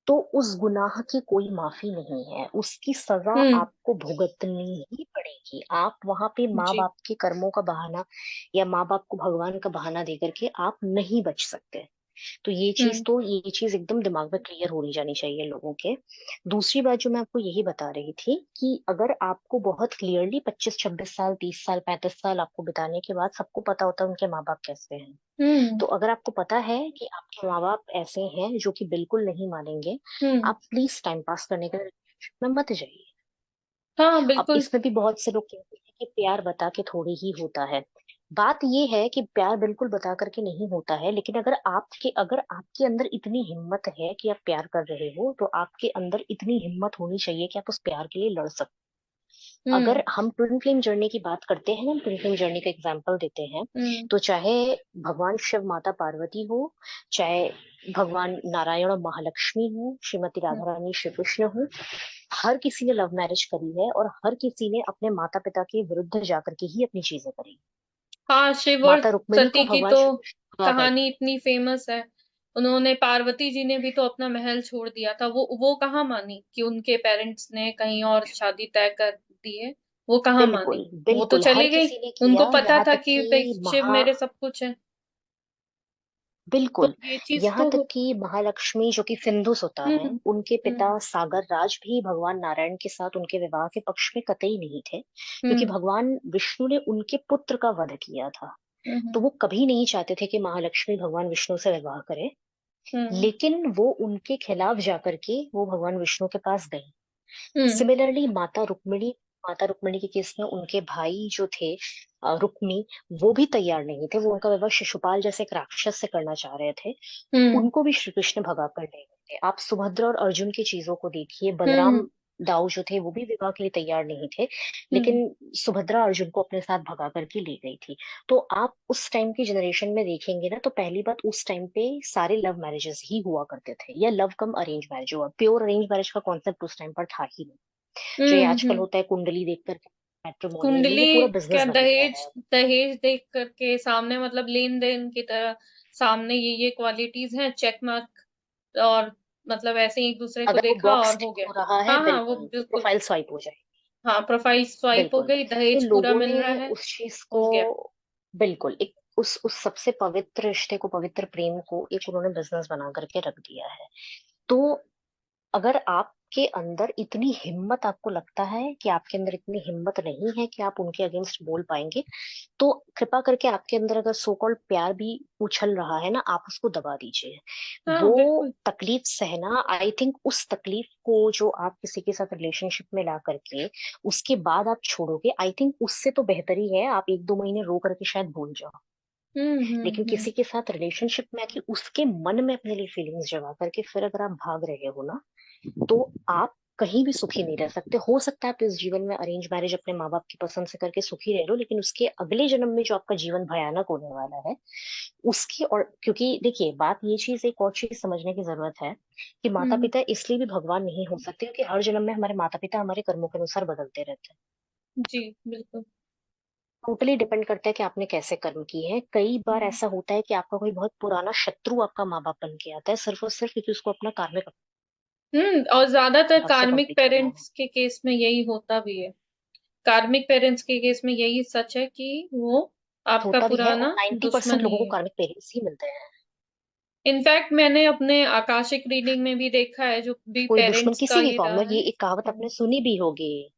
तो उस गुनाह की कोई माफी नहीं है, उसकी सजा हम्म। आपको भुगतनी ही पड़ेगी। आप वहां पे माँ जी। बाप के कर्मों का बहाना या माँ बाप को भगवान का बहाना दे करके आप नहीं बच सकते। तो हम्म। ये चीज एकदम दिमाग में क्लियर होनी जानी चाहिए लोगों के। दूसरी बात जो मैं आपको यही बता रही थी कि अगर आपको बहुत क्लियरली 25-26 साल 30 साल 35 साल आपको बिताने के बाद सबको पता होता है उनके माँ बाप कैसे हैं, हम्म। तो अगर आपको पता है कि आपके माँ बाप ऐसे हैं जो कि बिल्कुल नहीं मानेंगे, हम्म। आप प्लीज टाइम पास करने के लिए relationship में मत जाइए। हाँ, अब बिल्कुल। इसमें भी बहुत से लोग कहते हैं कि प्यार बता के थोड़ी ही होता है। बात ये है कि प्यार बिल्कुल बता करके नहीं होता है, लेकिन अगर आपके अंदर इतनी हिम्मत है कि आप प्यार कर रहे हो, तो आपके अंदर इतनी हिम्मत होनी चाहिए कि आप उस प्यार के लिए लड़ सकते। हम्म। अगर हम ट्विन फ्लेम जर्नी की बात करते हैं ना, ट्विन फ्लेम जर्नी का एग्जांपल देते हैं, हम्म। तो चाहे भगवान शिव माता पार्वती हो, चाहे भगवान नारायण और महालक्ष्मी हो, श्रीमती हम्म। राधा रानी श्री कृष्ण हो, हर किसी ने लव मैरिज करी है और हर किसी ने अपने माता पिता के विरुद्ध जाकर के ही अपनी चीजें करी। हाँ, शिव और माता रुक्मिणी को सती की भगवान तो श्री कृष्ण भगा कहानी करके। इतनी फेमस है। उन्होंने, पार्वती जी ने भी तो अपना महल छोड़ दिया था। वो कहाँ मानी कि उनके पेरेंट्स ने कहीं और शादी तय कर दी है? वो कहाँ बिल्कुल मानी? वो तो बिल्कुल हर चली गई। किसी ने उनको किया, पता यहाँ था तक कि भाई कि शिव मेरे सब कुछ है। तो बिल्कुल ये चीज यहाँ तो तक कि महालक्ष्मी जो कि सिंधु सुता है, हम्म। उनके पिता हम्म। सागर राज भी भगवान नारायण के साथ उनके विवाह के पक्ष में कतई नहीं थे, क्योंकि हम्म। भगवान विष्णु ने उनके पुत्र का वध किया था। हम्म। तो वो कभी नहीं चाहते थे कि महालक्ष्मी भगवान विष्णु से विवाह करे, हम्म। लेकिन वो उनके खिलाफ जाकर के वो भगवान विष्णु के पास गई। हम्म। सिमिलरली माता रुक्मिणी के केस में उनके भाई जो थे रुक्मी, वो भी तैयार नहीं थे, वो उनका विवाह शिशुपाल जैसे एक राक्षस से करना चाह रहे थे। हम्म। उनको भी श्री कृष्ण भगा कर ले गए थे। आप सुभद्रा और अर्जुन की चीजों को देखिए, हम्म। बलराम दाऊ जो थे वो भी विवाह के लिए तैयार नहीं थे, हम्म। लेकिन सुभद्रा अर्जुन को अपने साथ भगा करके ले गई थी। तो आप उस टाइम की जनरेशन में देखेंगे ना, तो पहली बात उस टाइम पे सारे लव मैरिजेस ही हुआ करते थे, या लव कम अरेंज मैरिज हुआ, प्योर अरेंज मैरिज का कॉन्सेप्ट उस टाइम पर था ही नहीं। जो ये आजकल हम्म। होता है कुंडली देखकर मैट्रिमोनियल, ये कुंडली पूरा क्या, बिजनेस बन गया दहेज है। दहेज देख करके सामने, मतलब लेन देन की तरह सामने, ये क्वालिटीज हैं, चेक मार्क, और मतलब ऐसे ही एक दूसरे को अगर वो देखा बॉक्स और हो टिक गया। हो रहा है, हाँ हाँ, वो बिल्कुल तो बिल्कुल। प्रोफाइल स्वाइप हो जाए। हाँ, प्रोफाइल स्वाइप हो बिल्कुल। गई, तो दहेज पूरा लोगों मिल रहा ने है, उस चीज को, हो गया। बिल्कुल एक उस सबसे पवित्र रिश्ते को, पवित्र प्रेम को एक उन्होंने बिजनेस बना करके रख दिया है। तो अगर आपके अंदर इतनी हिम्मत, आपको लगता है कि आपके अंदर इतनी हिम्मत नहीं है कि आप उनके अगेंस्ट बोल पाएंगे, तो कृपा करके आपके अंदर अगर सो कॉल्ड प्यार भी उछल रहा है ना, आप उसको दबा दीजिए। हाँ, वो बिल्कुल। तकलीफ सहना, आई थिंक उस तकलीफ को जो आप किसी के साथ रिलेशनशिप में ला करके उसके बाद आप छोड़ोगे, आई थिंक उससे तो बेहतर ही है आप 1-2 महीने रो करके शायद भूल जाओ। लेकिन हम्म। किसी के साथ रिलेशनशिप में आके उसके मन में अपने लिए फीलिंग्स जगा करके फिर अगर आप भाग रहे हो ना, तो आप कहीं भी सुखी नहीं रह सकते। हो सकता है आप इस जीवन में अरेंज मैरिज अपने माँ बाप की पसंद से करके सुखी रह लो, लेकिन उसके अगले जन्म में जो आपका जीवन भयानक होने वाला है उसकी, और क्योंकि देखिए बात ये चीज, एक और चीज समझने की जरूरत है कि माता हम्म। पिता इसलिए भी भगवान नहीं हो सकते क्योंकि हर जन्म में हमारे माता पिता हमारे कर्मों के अनुसार बदलते रहते हैं। जी, बिल्कुल। टोटली डिपेंड करता है कि आपने कैसे कर्म किए हैं। कई बार हम्म। ऐसा होता है कि आपका कोई बहुत पुराना शत्रु आपका माँ बाप बन के आता है, सिर्फ और सिर्फ क्योंकि उसको अपना कार्मिक और ज्यादातर हिसाब से कार्मिक कंप्लीट करना है। पेरेंट्स के केस में यही होता भी है। कार्मिक पेरेंट्स के केस में यही सच है कि वो आपका होता भी है, और पुराना 90% दुश्मन लोगों ही को है। कार्मिक पेरेंट्स ही मिलते हैं। इनफैक्ट मैंने अपने आकाशिक रीडिंग में भी देखा है, जो भी कोई दुश्मन पेरेंट्स का किसी भी ही फॉर्म रहा में, है। ये एक कहावत आपने सुनी भी होगी।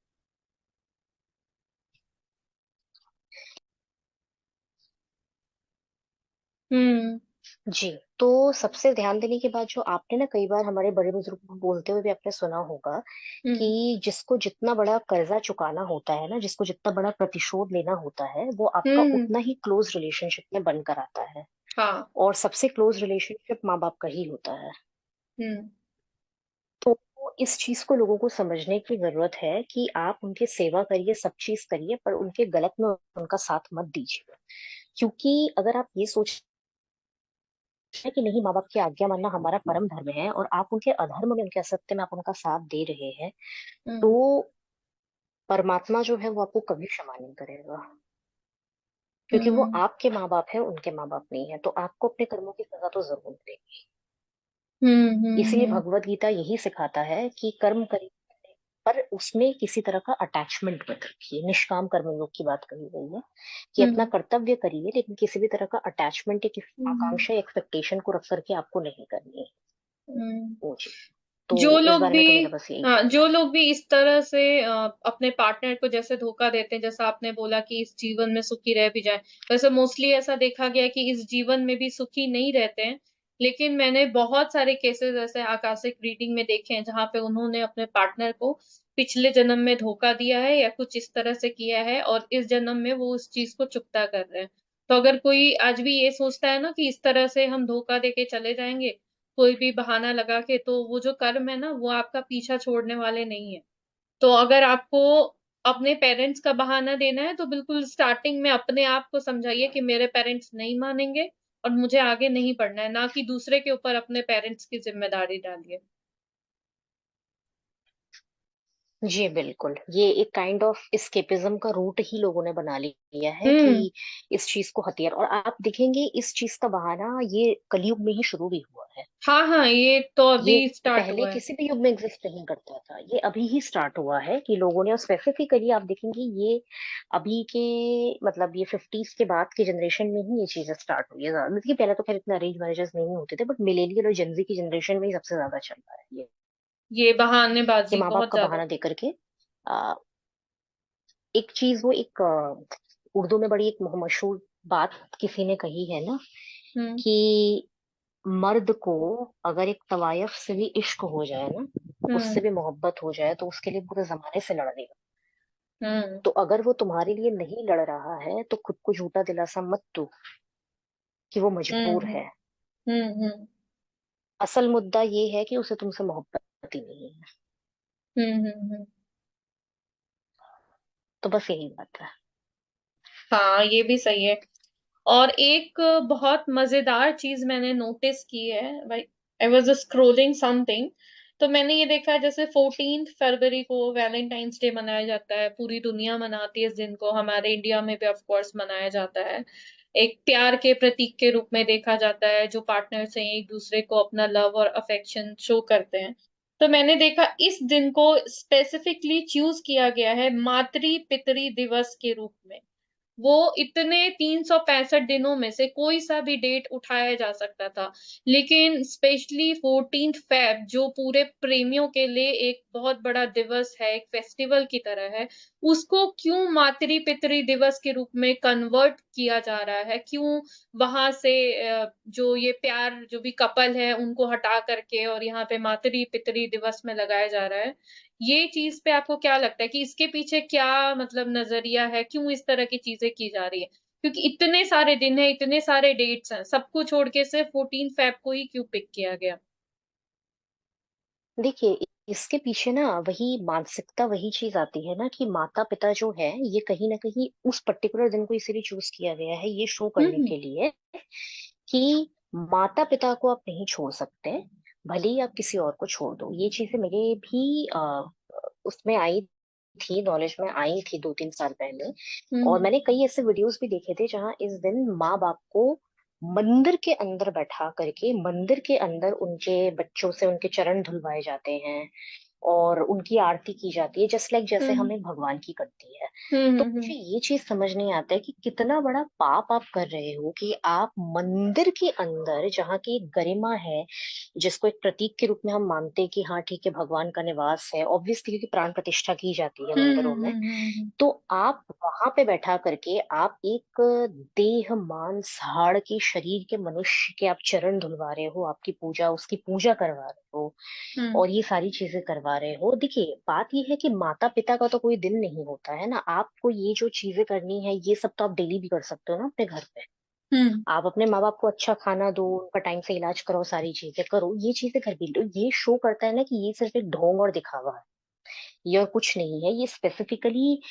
हम्म। जी। तो सबसे ध्यान देने की बात, जो आपने ना कई बार हमारे बड़े बुजुर्ग को बोलते हुए भी आपने सुना होगा, कि हम्म। जिसको जितना बड़ा कर्जा चुकाना होता है ना, जिसको जितना बड़ा प्रतिशोध लेना होता है, वो आपका हम्म। उतना ही क्लोज रिलेशनशिप में बनकर आता है। हाँ। और सबसे क्लोज रिलेशनशिप माँ बाप का ही होता है। हम्म। तो इस चीज को लोगों को समझने की जरूरत है कि आप उनकी सेवा करिए, सब चीज करिए, पर उनके गलत में उनका साथ मत दीजिए। क्योंकि अगर आप ये सोच है कि नहीं, माँ बाप की आज्ञा मानना हमारा परम धर्म है, और आप उनके अधर्म में, उनके असत्य में आप उनका साथ दे रहे हैं, तो हम्म। परमात्मा जो है वो आपको कभी क्षमा नहीं करेगा। क्योंकि वो हम्म। आपके माँ बाप है, उनके माँ बाप नहीं है, तो आपको अपने कर्मों की सजा तो जरूर मिलेगी। हम्म। इसीलिए हम्म। भगवत गीता यही सिखाता है कि कर्म करिए, पर उसमें किसी तरह का अटैचमेंट मत रखिए। निष्काम कर्मयोग की बात कही गई है कि अपना हम्म। कर्तव्य करिए, लेकिन किसी भी तरह का अटैचमेंट या किसी हम्म। आकांक्षा, एक्सपेक्टेशन को रख करके आपको नहीं करनी है हम्म। वो चीज। तो जो इस लोग बारे भी में तो मेरा बस यही हाँ, कहना जो है। लोग भी इस तरह से अपने पार्टनर को जैसे धोखा देते हैं, जैसा आपने बोला कि इस जीवन में सुखी रह भी जाए, वैसे मोस्टली ऐसा देखा गया है कि इस जीवन में भी सुखी नहीं रहते हैं। लेकिन मैंने बहुत सारे केसेस ऐसे आकाशिक रीडिंग में देखे हैं जहां पे उन्होंने अपने पार्टनर को पिछले जन्म में धोखा दिया है या कुछ इस तरह से किया है, और इस जन्म में वो उस चीज को चुकता कर रहे हैं। तो अगर कोई आज भी ये सोचता है ना कि इस तरह से हम धोखा देके चले जाएंगे, कोई भी बहाना लगा के, तो वो जो कर्म है ना, वो आपका पीछा छोड़ने वाले नहीं है। तो अगर आपको अपने पेरेंट्स का बहाना देना है, तो बिल्कुल स्टार्टिंग में अपने आप को समझाइए कि मेरे पेरेंट्स नहीं मानेंगे और मुझे आगे नहीं बढ़ना है, ना कि दूसरे के ऊपर अपने पेरेंट्स की जिम्मेदारी डालिए। जी बिल्कुल, ये एक काइंड ऑफ एस्केपिज्म का रूट ही लोगों ने बना लिया है कि हम्म। इस चीज को हथियार, और आप देखेंगे इस चीज का बहाना ये कलयुग में ही शुरू भी हुआ है। हाँ हाँ, ये तो ये अभी स्टार्ट पहले हुआ है। किसी भी युग में एग्जिस्ट नहीं करता था, ये अभी ही स्टार्ट हुआ है कि लोगों ने, और स्पेसिफिकली आप देखेंगे ये अभी के, मतलब ये 50s के बाद के जनरेशन में ही ये चीजें स्टार्ट हुई है ज्यादा। देखिए पहले तो खैर इतने अरेंज मैरिजेस नहीं होते थे, बट मिलेनियल और जेनजी की जनरेशन में ही सबसे ज्यादा चल रहा है ये, ये कि बहानेबाजी माँ बाप बहुत का ज्यादा। बहाना देकर के एक चीज, वो एक उर्दू में बड़ी एक मशहूर बात किसी ने कही है ना, हम्म। कि मर्द को अगर एक तवायफ से भी इश्क हो जाए ना, उससे हम्म। भी मोहब्बत हो जाए, तो उसके लिए पूरे जमाने से लड़ लेगा। हम्म। तो अगर वो तुम्हारे लिए नहीं लड़ रहा है, तो खुद को झूठा दिलासा मत दो कि वो मजबूर हम्म। है। हम्म। असल मुद्दा ये है कि उसे तुमसे मोहब्बत ही नहीं है। हम्म। तो बस यही बात है। हाँ, ये भी सही है। और एक बहुत मजेदार चीज मैंने नोटिस की है भाई, आई वॉज स्क्रोलिंग समथिंग, तो मैंने ये देखा है जैसे 14 फरवरी को वैलेंटाइंस डे मनाया जाता है, पूरी दुनिया मनाती है इस दिन को, हमारे इंडिया में भी ऑफ कोर्स मनाया जाता है। एक प्यार के प्रतीक के रूप में देखा जाता है, जो पार्टनर्स हैं एक दूसरे को अपना लव और अफेक्शन शो करते हैं। तो मैंने देखा इस दिन को स्पेसिफिकली चूज किया गया है मातृ पितृ दिवस के रूप में। वो इतने 365 दिनों में से कोई सा भी डेट उठाया जा सकता था, लेकिन स्पेशली 14 फेब जो पूरे प्रेमियों के लिए एक बहुत बड़ा दिवस है, एक फेस्टिवल की तरह है, उसको क्यों मातृ पितृ दिवस के रूप में कन्वर्ट किया जा रहा है? क्यों वहां से जो ये प्यार, जो भी कपल है, उनको हटा करके और यहाँ पे मातृ पितृ दिवस में लगाया जा रहा है? ये चीज पे आपको क्या लगता है कि इसके पीछे क्या मतलब नजरिया है, क्यों इस तरह की चीजें की जा रही है? क्योंकि इतने सारे दिन है, इतने सारे डेट्स हैं, सबको छोड़ के सिर्फ 14 फेब को ही क्यों पिक किया गया? देखिए, इसके पीछे ना वही मानसिकता, वही चीज आती है ना, कि माता पिता जो है, ये कहीं ना कहीं उस पर्टिकुलर दिन को इसीलिए चूज किया गया है, ये शो करने हम्म। के लिए कि माता पिता को आप नहीं छोड़ सकते, भले ही आप किसी और को छोड़ दो। ये चीजें मेरे भी उसमें आई थी, नॉलेज में आई थी 2-3 साल पहले। और हम्म। मैंने कई ऐसे वीडियोस भी देखे थे जहां इस दिन माँ बाप को मंदिर के अंदर बैठा करके, मंदिर के अंदर उनके बच्चों से उनके चरण धुलवाए जाते हैं, और उनकी आरती की जाती है, जस्ट लाइक जैसे हम्म हमें भगवान की करती है। हम्म तो हम्म मुझे ये चीज समझ नहीं आता है कि कितना बड़ा पाप आप कर रहे हो कि आप मंदिर के अंदर, जहाँ की एक गरिमा है, जिसको एक प्रतीक के रूप में हम मानते हैं कि हाँ ठीक है भगवान का निवास है, ऑब्वियसली क्योंकि प्राण प्रतिष्ठा की जाती है मंदिरों में, तो आप वहां पे बैठा करके आप एक देह मांस हाड़ के शरीर के मनुष्य के आप चरण धुलवा रहे हो, आपकी पूजा, उसकी पूजा करवा रहे हो, हम्म और ये सारी चीजें करवा रहे हो। देखिए बात ये है कि माता पिता का तो कोई दिल नहीं होता है ना, आपको ये जो चीजें करनी है ये सब तो आप डेली भी कर सकते हो ना अपने घर पे। हम्म आप अपने माँ बाप को अच्छा खाना दो, उनका टाइम से इलाज करो, सारी चीजें करो, ये चीजें घर भी लो। ये शो करता है ना कि ये सिर्फ एक ढोंग और दिखावा है, ये और कुछ नहीं है, ये स्पेसिफिकली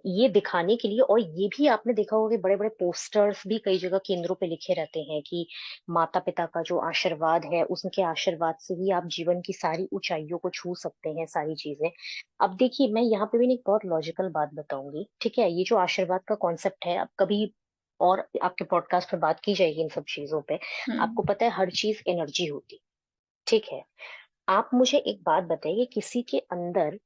ये दिखाने के लिए। और ये भी आपने देखा होगा कि बड़े बड़े पोस्टर्स भी कई जगह केंद्रों पे लिखे रहते हैं कि माता पिता का जो आशीर्वाद है, उनके आशीर्वाद से ही आप जीवन की सारी ऊंचाइयों को छू सकते हैं, सारी चीजें। अब देखिए मैं यहाँ पे भी एक बहुत लॉजिकल बात बताऊंगी, ठीक है? ये जो आशीर्वाद का कॉन्सेप्ट है, अब कभी और आपके पॉडकास्ट पे बात की जाएगी इन सब चीजों पे। आपको हम्म पता है हर चीज एनर्जी होती, ठीक है? आप मुझे एक बात बताइए, किसी के अंदर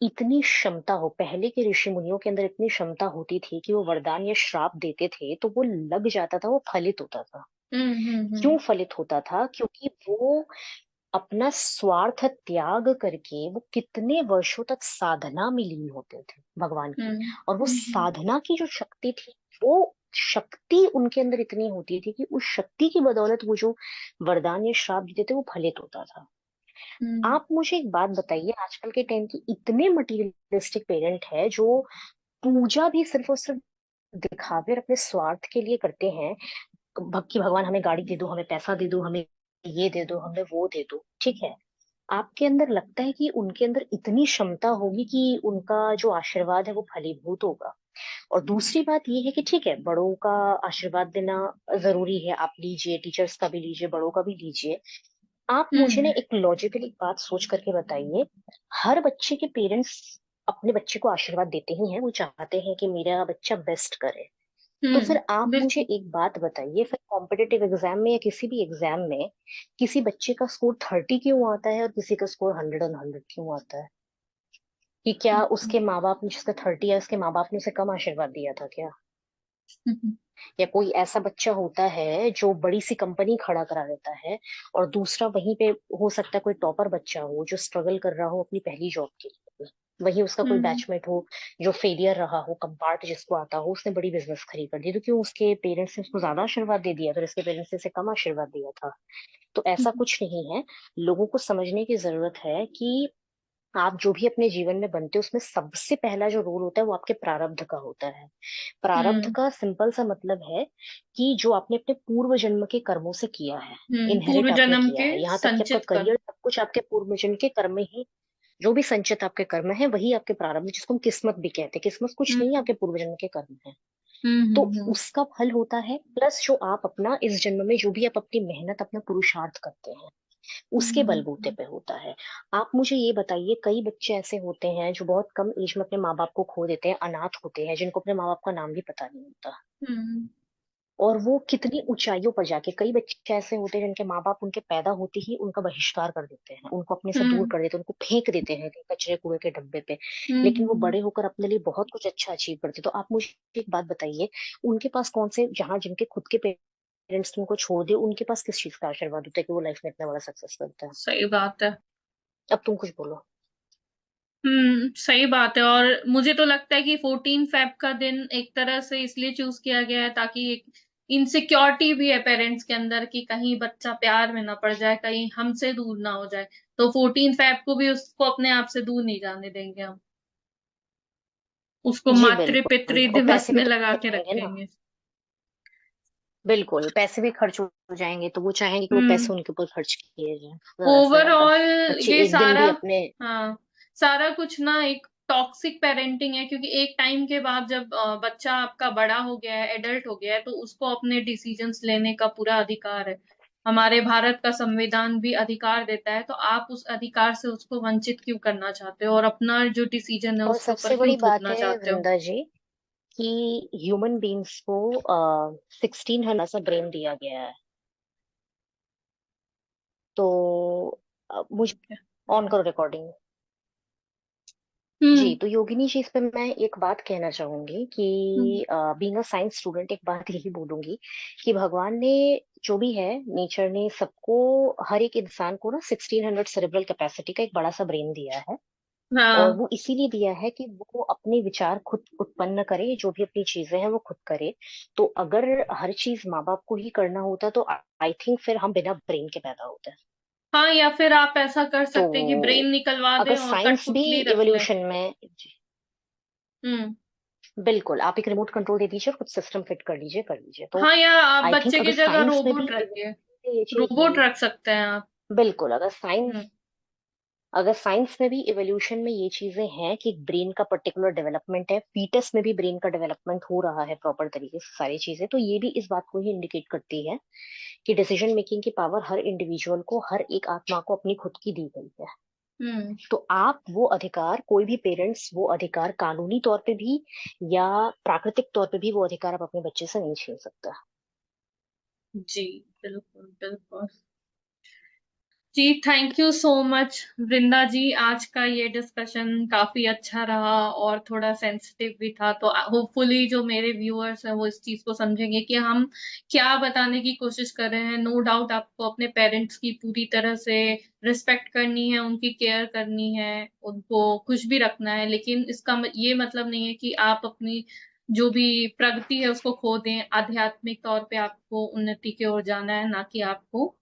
इतनी क्षमता हो, पहले के ऋषि मुनियों के अंदर इतनी क्षमता होती थी कि वो वरदान या श्राप देते थे तो वो लग जाता था, वो फलित होता था। क्यों हम्म फलित होता था? क्योंकि वो अपना स्वार्थ त्याग करके वो कितने वर्षों तक साधना में लीन होते थे भगवान की। और वो हम्म साधना की जो शक्ति थी, वो शक्ति उनके अंदर इतनी होती थी कि उस शक्ति की बदौलत वो जो वरदान या श्राप देते थे वो फलित होता था। हम्म आप मुझे एक बात बताइए, आजकल के टाइम की इतने मटीरियलिस्टिक पेरेंट है जो पूजा भी सिर्फ और सिर्फ दिखावे और अपने स्वार्थ के लिए करते हैं। भक्ति भगवान हमें गाड़ी दे दो, हमें पैसा दे दो, हमें ये दे दो, हमें वो दे दो, ठीक है? आपके अंदर लगता है कि उनके अंदर इतनी क्षमता होगी कि उनका जो आशीर्वाद है वो फलीभूत होगा? और दूसरी बात ये है कि ठीक है बड़ों का आशीर्वाद देना जरूरी है, आप लीजिए, टीचर्स का भी लीजिए, बड़ों का भी लीजिए। आप मुझे ना हम्म एक लॉजिकली बात सोच करके बताइए, हर बच्चे के पेरेंट्स अपने बच्चे को आशीर्वाद देते ही हैं, वो चाहते हैं कि मेरा बच्चा बेस्ट करे। तो फिर आप मुझे बिल्कुल। एक बात बताइए, फिर कॉम्पिटिटिव एग्जाम में या किसी भी एग्जाम में किसी बच्चे का स्कोर 30 क्यों आता है और किसी का स्कोर 100 क्यों आता है? कि क्या उसके माँ बाप ने, जिसका 30 है, उसके माँ बाप ने उसे कम आशीर्वाद दिया था क्या? हम्म या कोई ऐसा बच्चा होता है जो बड़ी सी कंपनी खड़ा करा देता है, और दूसरा वहीं पे हो सकता है कोई टॉपर बच्चा हो जो स्ट्रगल कर रहा हो अपनी पहली जॉब के लिए, वहीं उसका कोई हम्म बैचमेट हो जो फेलियर रहा हो, कंपार्ट जिसको आता हो, उसने बड़ी बिजनेस खड़ी कर दी, तो क्यों उसके पेरेंट्स ने उसको ज्यादा आशीर्वाद दे दिया, फिर इसके पेरेंट्स ने इसे कम आशीर्वाद दिया था? तो ऐसा कुछ नहीं है। लोगों को समझने की जरूरत है कि आप जो भी अपने जीवन में बनते हो उसमें सबसे पहला जो रोल होता है वो आपके प्रारब्ध का होता है। प्रारब्ध का सिंपल सा मतलब है कि जो आपने अपने पूर्व जन्म के कर्मों से किया है, पूर्व इनहेरिट आपने जन्म किया के है, यहाँ तक कि आपका संचित कर। करियर, सब कुछ आपके पूर्व जन्म के कर्म ही, जो भी संचित आपके कर्म है वही आपके प्रारब्ध, जिसको हम किस्मत भी कहते हैं। किस्मत कुछ नहीं है, हम्म आपके पूर्व जन्म के कर्म है। तो हम्म उसका फल होता है, प्लस जो आप अपना इस जन्म में जो भी आप अपनी मेहनत, अपना पुरुषार्थ करते हैं, उसके बलबूते हम्म पे होता है। आप मुझे ये बताइए, कई बच्चे ऐसे होते हैं जो बहुत कम एज में अपने माँ बाप को खो देते हैं, अनाथ होते हैं, जिनको अपने माँ बाप का नाम भी पता नहीं होता, हम्म और वो कितनी ऊंचाइयों पर जाके, कई बच्चे ऐसे होते हैं जिनके माँ बाप उनके पैदा होते ही उनका बहिष्कार कर देते हैं, उनको अपने से दूर हम्म कर देते हैं, उनको फेंक देते हैं कहीं कचरे कूड़े के डब्बे पे। लेकिन वो हम्म बड़े होकर अपने लिए बहुत कुछ अच्छा अचीव करते हैं। तो आप मुझे एक बात बताइए, उनके पास कौन से, जहाँ जिनके खुद के पेरेंट्स उनको छोड़ दे, उनके पास किस चीज का आशीर्वाद होता है कि वो लाइफ में इतना बड़ा सक्सेस करता है? सही बात है। अब तुम कुछ बोलो। सही बात है। और मुझे तो लगता है कि 14 फेब का दिन एक तरह से इसलिए चूज किया गया है ताकि एक इनसिक्योरिटी भी है पेरेंट्स के अंदर कि कहीं बच्चा प्यार में ना पड़ जाए, कहीं हमसे दूर ना हो जाए। तो 14 फेब को भी उसको अपने आप से दूर नहीं जाने देंगे हम, उसको जी मातृ बिल्कुल, पितृ और दिवस पैसे भी में तो लगा खर्च के होंगे ना। रखेंगे। बिल्कुल, पैसे भी खर्च हो जाएंगे, तो वो चाहेंगे कि वो हम्म पैसे उनके ऊपर खर्च किए जाएं ज्यादा से ज्यादा। ओवरऑल बच्चे ये एक दिन सारा, भी अपने, हाँ, सारा कुछ ना एक टॉक्सिक पेरेंटिंग है। क्योंकि एक टाइम के बाद जब बच्चा आपका बड़ा हो गया है, एडल्ट हो गया है, तो उसको अपने डिसीजंस लेने का पूरा अधिकार है। हमारे भारत का संविधान भी अधिकार देता है, तो आप उस अधिकार से उसको वंचित क्यों करना चाहते हो और अपना जो डिसीजन है और उसके ऊपर सबसे क्यों बड़ी बात थोपना है चाहते हो। वृंदा जी कि ह्यूमन बींग्स को 1600 सा ब्रेन दिया गया है। तो मुझे ऑन करो रिकॉर्डिंग। जी, हुँ, तो योगिनी जी, इस पे मैं एक बात कहना चाहूंगी कि हुँ, बीइंग अ साइंस स्टूडेंट एक बात यही बोलूंगी कि भगवान ने जो भी है, नेचर ने सबको, हर एक इंसान को ना 1600 सेरेब्रल कैपेसिटी का एक बड़ा सा ब्रेन दिया है। और हाँ, वो इसीलिए दिया है कि वो अपने विचार खुद उत्पन्न करे, जो भी अपनी चीजें हैं वो खुद करे। तो अगर हर चीज माँ बाप को ही करना होता तो आई थिंक फिर हम बिना ब्रेन के पैदा होते हैं। हाँ, या फिर आप ऐसा कर तो सकते हैं कि ब्रेन निकलवा अगर दें और साइंस भी कठपुतली रख लें। इवोल्यूशन में, हुँ, बिल्कुल आप एक रिमोट कंट्रोल दे दीजिए और कुछ सिस्टम फिट कर लीजिए तो हाँ, या आप आई थिंक बच्चे की अगर जगह साइंस में भी रोबोट रखिए, evolution में ये चीज रोबोट है, रख सकते हैं आप। बिल्कुल हुँ, अगर साइंस में भी इवोल्यूशन में ये चीजें हैं कि ब्रेन का पर्टिकुलर डेवलपमेंट है, फीटस में भी ब्रेन का डेवलपमेंट हो रहा है प्रॉपर तरीके से, सारी चीजें, तो ये भी इस बात को ही इंडिकेट करती है कि डिसीजन मेकिंग की पावर हर इंडिविजुअल को, हर एक आत्मा को अपनी खुद की दी गई है। हुँ, तो आप वो अधिकार, कोई भी पेरेंट्स वो अधिकार कानूनी तौर पे भी या प्राकृतिक तौर पे भी वो अधिकार आप अपने बच्चे से नहीं छीन सकते। जी, बिल्कुल, बिल्कुल। जी, थैंक यू सो मच वृंदा जी। आज का ये डिस्कशन काफ़ी अच्छा रहा और थोड़ा सेंसिटिव भी था, तो होपफुली जो मेरे व्यूअर्स हैं, वो इस चीज़ को समझेंगे कि हम क्या बताने की कोशिश कर रहे हैं। नो डाउट आपको अपने पेरेंट्स की पूरी तरह से रिस्पेक्ट करनी है, उनकी केयर करनी है, उनको खुश भी रखना है, लेकिन इसका ये मतलब नहीं है कि आप अपनी जो भी प्रगति है, उसको खो दें। आध्यात्मिक तौर पे आपको उन्नति की ओर जाना है, ना कि आपको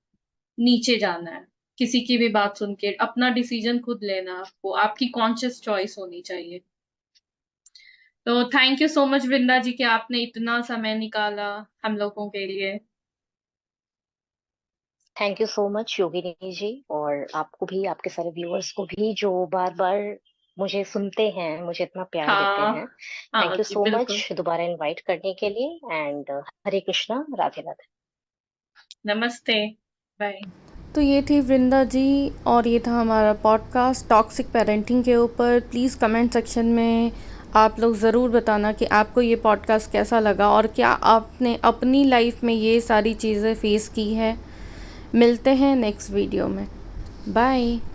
नीचे जाना है। किसी की भी बात सुन के अपना डिसीजन खुद लेना है आपको, आपकी कॉन्शियस चॉइस होनी चाहिए। तो थैंक यू सो मच वृंदा जी कि आपने इतना समय निकाला हम लोगों के लिए। थैंक यू सो मच योगिनी जी, और आपको भी, आपके सारे व्यूअर्स को भी जो बार बार मुझे सुनते हैं, मुझे इतना प्यार देते हाँ, हैं। हाँ थैंक यू जी, सो बिल्कुल। मच दोबारा इनवाइट करने के लिए, एंड हरे कृष्णा, राधे राधे। नमस्ते, बाय। तो ये थी वृंदा जी और ये था हमारा पॉडकास्ट टॉक्सिक पेरेंटिंग के ऊपर। प्लीज़ कमेंट सेक्शन में आप लोग ज़रूर बताना कि आपको ये पॉडकास्ट कैसा लगा और क्या आपने अपनी लाइफ में ये सारी चीज़ें फेस की है। मिलते हैं नेक्स्ट वीडियो में। बाय।